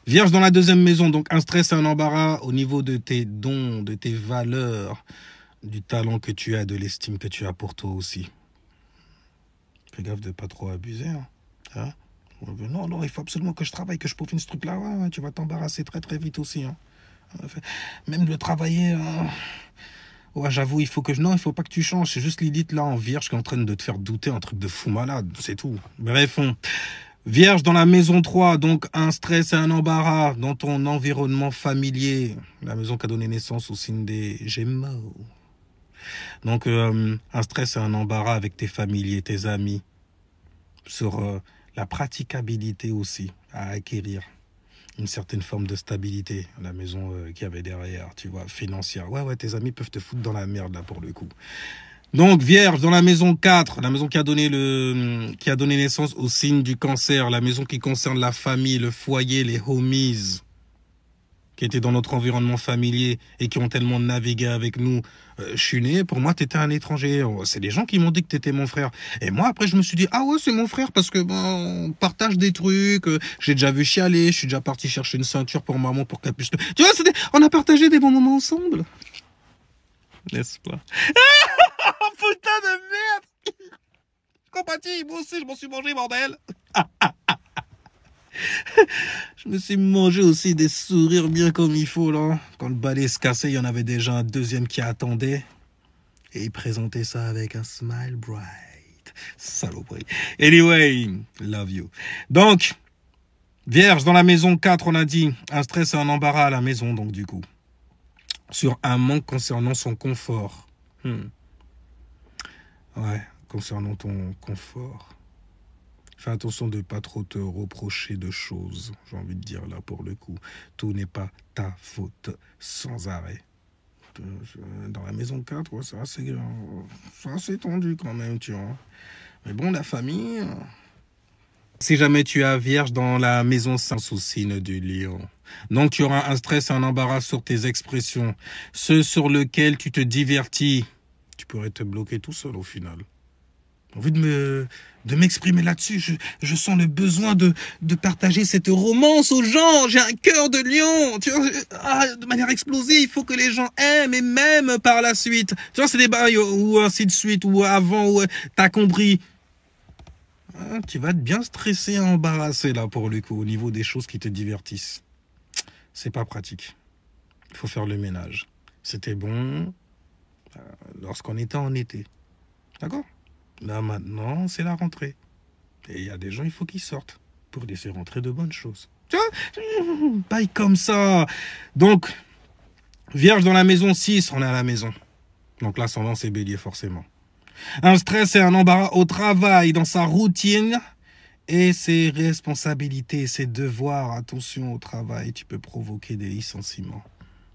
A: Vierge dans la deuxième maison, donc un stress et un embarras au niveau de tes dons, de tes valeurs, du talent que tu as, de l'estime que tu as pour toi aussi. Fais gaffe de pas trop abuser, hein. Non, il faut absolument que je travaille, que je peaufine ce truc-là. Ouais, tu vas t'embarrasser très très vite aussi. Hein. Même de travailler... Ouais, j'avoue, il faut pas que tu changes. C'est juste Lilith là en Vierge qui est en train de te faire douter, un truc de fou malade, c'est tout. Bref, Vierge dans la maison 3, donc un stress et un embarras dans ton environnement familier. La maison qui a donné naissance au signe des Gémeaux. Donc un stress et un embarras avec tes familiers, tes amis. Sur la praticabilité aussi à acquérir. Une certaine forme de stabilité, la maison qu'il y avait derrière, tu vois, financière. Ouais, tes amis peuvent te foutre dans la merde, là, pour le coup. Donc, Vierge, dans la maison 4, la maison qui a donné naissance au signe du Cancer, la maison qui concerne la famille, le foyer, les homies, qui étaient dans notre environnement familier et qui ont tellement navigué avec nous. Je suis né, pour moi, t'étais un étranger. C'est les gens qui m'ont dit que t'étais mon frère. Et moi, après, je me suis dit, ah ouais, c'est mon frère parce que on partage des trucs. J'ai déjà vu chialer. Je suis déjà parti chercher une ceinture pour maman pour qu'elle puisse... Tu vois, on a partagé des bons moments ensemble. N'est-ce pas? Putain de merde! Compatis, moi aussi, je m'en suis mangé, bordel! Je me suis mangé aussi des sourires bien comme il faut, là. Quand le balai se cassait, il y en avait déjà un deuxième qui attendait. Et il présentait ça avec un smile bright. Saloperie. Anyway, love you. Donc, Vierge, dans la maison 4, on a dit un stress et un embarras à la maison, donc du coup. Sur un manque concernant son confort. Ouais, concernant ton confort. Fais attention de ne pas trop te reprocher de choses, j'ai envie de dire là pour le coup. Tout n'est pas ta faute sans arrêt. Dans la maison 4, ouais, c'est assez tendu quand même, tu vois. Mais bon, la famille... Si jamais tu as Vierge dans la maison 5 sous signe du Lion, donc tu auras un stress et un embarras sur tes expressions, ceux sur lesquels tu te divertis. Tu pourrais te bloquer tout seul au final. J'ai envie de m'exprimer là-dessus. Je sens le besoin de partager cette romance aux gens. J'ai un cœur de lion. Tu vois, de manière explosive, il faut que les gens aiment et m'aiment par la suite. Tu vois, c'est des bails ou ainsi de suite, ou avant, ou t'as compris. Tu vas être bien stressé et embarrassé là pour le coup, au niveau des choses qui te divertissent. C'est pas pratique. Il faut faire le ménage. C'était bon lorsqu'on était en été. D'accord ? Là, maintenant, c'est la rentrée. Et il y a des gens, il faut qu'ils sortent pour laisser rentrer de bonnes choses. Tu vois, paille comme ça. Donc, Vierge dans la maison 6, on est à la maison. Donc, l'ascendant, c'est Bélier, forcément. Un stress et un embarras au travail, dans sa routine et ses responsabilités, ses devoirs. Attention au travail, tu peux provoquer des licenciements.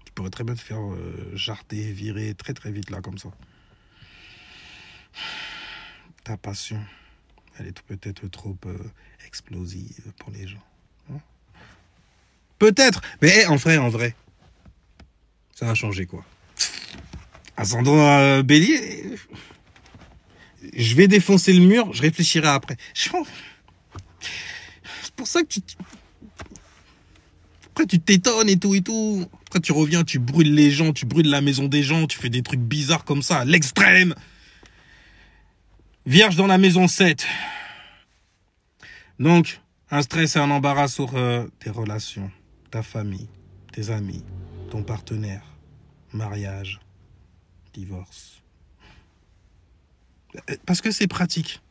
A: Tu pourrais très bien te faire jarter, virer très très vite là, comme ça. Ta passion, elle est peut-être trop explosive pour les gens. Hein? Peut-être, mais en vrai, ça va changer quoi. Ascendant Bélier, je vais défoncer le mur, je réfléchirai après. C'est pour ça que après tu t'étonnes et tout. Après tu reviens, tu brûles les gens, tu brûles la maison des gens, tu fais des trucs bizarres comme ça, à l'extrême. Vierge dans la maison 7. Donc, un stress et un embarras sur tes relations, ta famille, tes amis, ton partenaire, mariage, divorce. Parce que c'est pratique.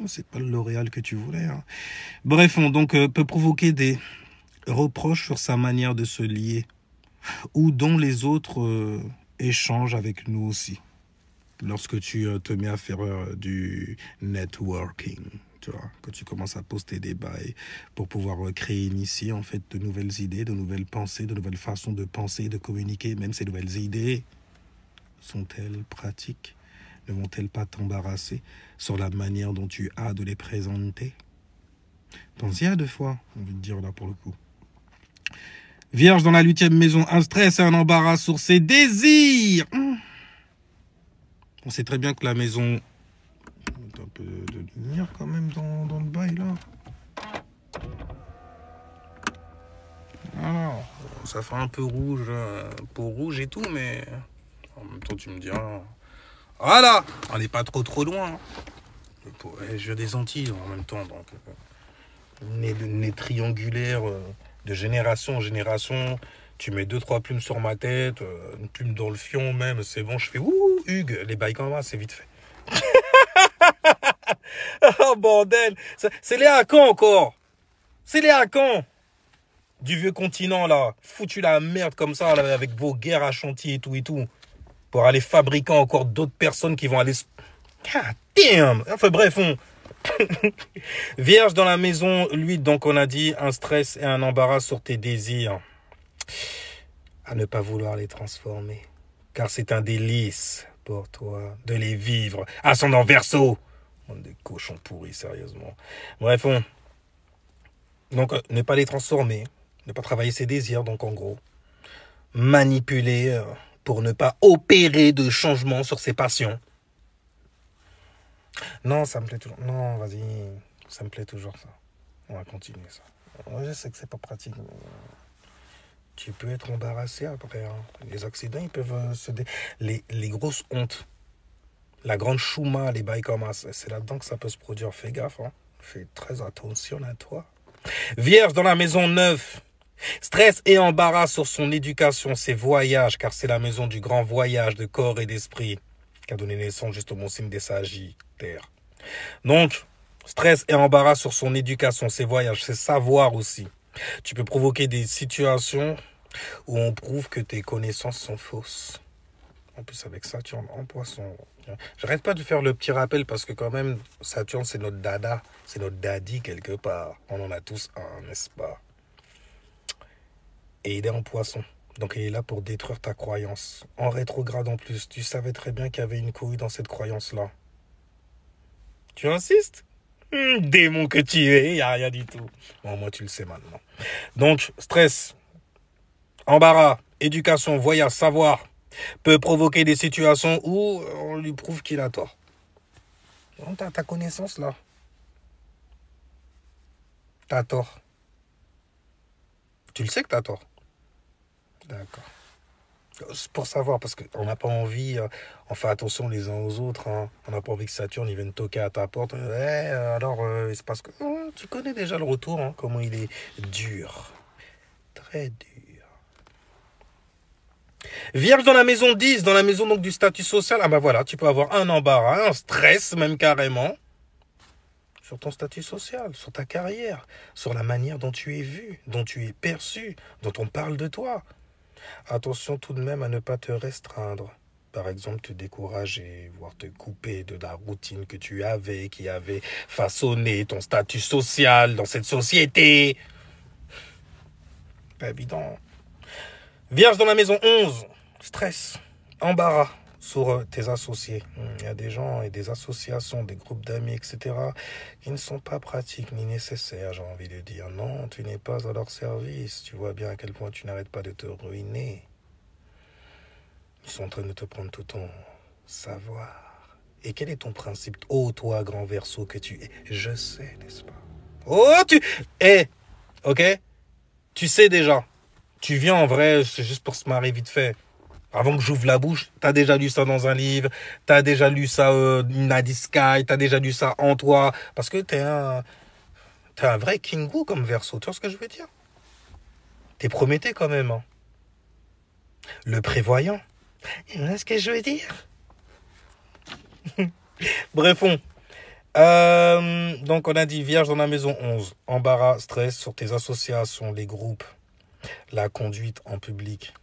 A: C'est pas le L'Oréal que tu voulais. Hein. Bref, donc peut provoquer des reproches sur sa manière de se lier ou dont les autres échangent avec nous aussi. lorsque tu te mets à faire du networking, tu vois, que tu commences à poster des bails pour pouvoir créer initier en fait de nouvelles idées, de nouvelles pensées, de nouvelles façons de penser, de communiquer. Même ces nouvelles idées sont-elles pratiques? Ne vont-elles pas t'embarrasser sur la manière dont tu as de les présenter? Pense-y à 2 fois, on veut te dire là pour le coup. Vierge dans la 8e maison, un stress et un embarras sur ses désirs. On sait très bien que la maison... Un peu de lumière quand même dans le bail là. Voilà. Ça fait un peu rouge, peau rouge et tout, mais en même temps tu me diras... Voilà, on n'est pas trop loin. Je viens des Antilles en même temps, donc nez triangulaire de génération en génération. Tu mets 2-3 plumes sur ma tête, une plume dans le fion même, c'est bon, je fais ouh, Hugues, les bails comme ça, c'est vite fait. Oh bordel, c'est les Hakans encore. C'est les Hakans du vieux continent là, foutu la merde comme ça là, avec vos guerres à chantier et tout, pour aller fabriquer encore d'autres personnes qui vont aller... God damn. Enfin bref, Vierge dans la maison, lui, donc on a dit un stress et un embarras sur tes désirs. À ne pas vouloir les transformer. Car c'est un délice pour toi de les vivre. Ascendant Verseau. Des cochons pourris, sérieusement. Bref, donc ne pas les transformer. Ne pas travailler ses désirs, donc en gros. Manipuler pour ne pas opérer de changement sur ses passions. Non, ça me plaît toujours. Non, vas-y. Ça me plaît toujours, ça. On va continuer, ça. Je sais que c'est pas pratique, mais tu peux être embarrassé après. Hein. Les accidents, ils peuvent les grosses hontes. La grande chouma, les bails comme ça. C'est là-dedans que ça peut se produire. Fais gaffe, hein. Fais très attention à toi. Vierge dans la maison 9. Stress et embarras sur son éducation, ses voyages, car c'est la maison du grand voyage de corps et d'esprit qui a donné naissance juste au bon signe des Sagittaires. Donc, stress et embarras sur son éducation, ses voyages, ses savoirs aussi. Tu peux provoquer des situations où on prouve que tes connaissances sont fausses. En plus, avec Saturne en poisson. J'arrête pas de faire le petit rappel parce que quand même, Saturne, c'est notre dada. C'est notre daddy quelque part. On en a tous un, n'est-ce pas? Et il est en poisson. Donc il est là pour détruire ta croyance. En rétrograde en plus. Tu savais très bien qu'il y avait une couille dans cette croyance-là. Tu insistes? Démon que tu es, il n'y a rien du tout. Bon, moi, tu le sais maintenant. Donc, stress, embarras, éducation, voyage, savoir peut provoquer des situations où on lui prouve qu'il a tort. Donc, t'as ta connaissance là. T'as tort. Tu le sais que t'as tort. D'accord. C'est pour savoir, parce qu'on n'a pas envie, on fait attention les uns aux autres, hein. On n'a pas envie que Saturne il vienne toquer à ta porte. Alors, il se passe que... tu connais déjà le retour, hein, comment il est dur. Très dur. Vierge dans la maison 10, dans la maison donc du statut social, ah bah voilà, tu peux avoir un embarras, un stress même carrément, sur ton statut social, sur ta carrière, sur la manière dont tu es vu, dont tu es perçu, dont on parle de toi. Attention tout de même à ne pas te restreindre. Par exemple, te décourager, voire te couper de la routine que tu avais, qui avait façonné ton statut social dans cette société. Pas évident. Vierge dans la maison 11, stress, embarras sur tes associés. Il y a des gens et des associations, des groupes d'amis, etc., qui ne sont pas pratiques ni nécessaires, j'ai envie de dire. Non, tu n'es pas à leur service. Tu vois bien à quel point tu n'arrêtes pas de te ruiner. Ils sont en train de te prendre tout ton savoir. Et quel est ton principe? Oh, toi, grand Verseau que tu es. Je sais, n'est-ce pas? Oh, ok? Tu sais déjà. Tu viens en vrai, c'est juste pour se marrer vite fait. Avant que j'ouvre la bouche, t'as déjà lu ça dans un livre, t'as déjà lu ça Nadi Sky, t'as déjà lu ça en toi. Parce que t'es un vrai Kingu comme Verseau, tu vois ce que je veux dire? T'es Prométhée quand même. Hein. Le prévoyant. Tu vois ce que je veux dire? Bref, donc on a dit Vierge dans la maison 11. Embarras, stress sur tes associations, les groupes, la conduite en public.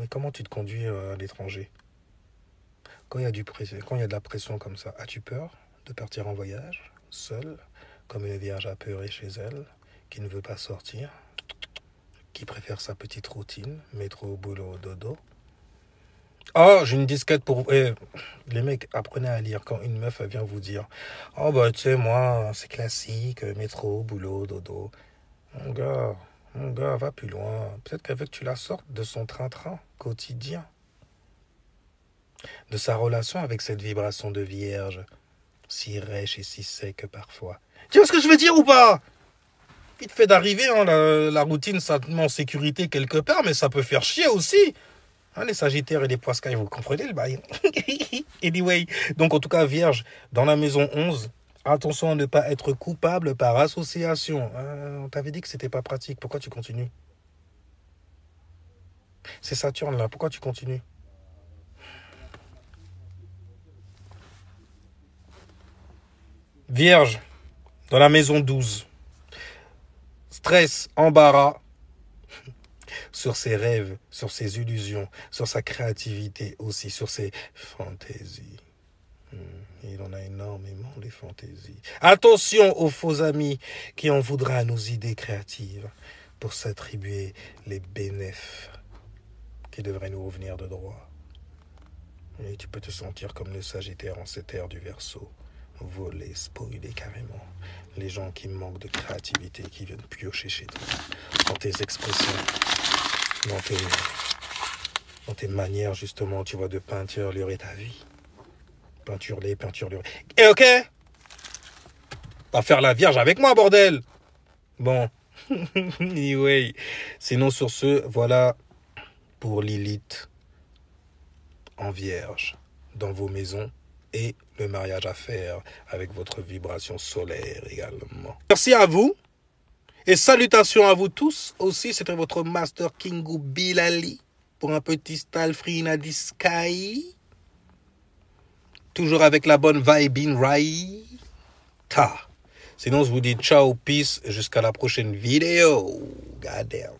A: Comment tu te conduis à l'étranger? Quand il y a quand il y a de la pression comme ça, as-tu peur de partir en voyage, seule, comme une vierge apeurée chez elle, qui ne veut pas sortir, qui préfère sa petite routine, métro, boulot, dodo? Oh, j'ai une disquette pour... les mecs, apprenez à lire quand une meuf elle vient vous dire oh bah tu sais moi, c'est classique, métro, boulot, dodo. Mon gars, va plus loin. Peut-être qu'avec tu la sortes de son train-train quotidien, de sa relation avec cette vibration de vierge, si rêche et si sec parfois. Tu vois ce que je veux dire ou pas? Vite fait d'arriver, hein, la routine, ça te met en sécurité quelque part, mais ça peut faire chier aussi. Hein, les Sagittaires et les Poiscailles, vous comprenez le bail? Anyway, donc en tout cas, Vierge, dans la maison 11, attention à ne pas être coupable par association. On t'avait dit que c'était pas pratique, pourquoi tu continues? C'est Saturne là, pourquoi tu continues? Vierge, dans la maison 12, stress, embarras sur ses rêves, sur ses illusions, sur sa créativité aussi, sur ses fantaisies. Il en a énormément des fantaisies. Attention aux faux amis qui en voudraient à nos idées créatives pour s'attribuer les bénéfices qui devraient nous revenir de droit. Et tu peux te sentir comme le Sagittaire en cette ère du Verseau, volé, spoilé carrément. Les gens qui manquent de créativité, qui viennent piocher chez toi, dans tes expressions, dans tes manières justement, tu vois, de peinture ta vie. Peinture les. Et ok, va faire la vierge avec moi, bordel. Bon, anyway. Sinon, sur ce, voilà pour Lilith en vierge dans vos maisons et le mariage à faire avec votre vibration solaire également. Merci à vous et salutations à vous tous aussi. C'était votre Master Kingu Bilali pour un petit style free in the sky. Toujours avec la bonne vibe in right. Sinon, je vous dis ciao, peace, jusqu'à la prochaine vidéo. Goddamn.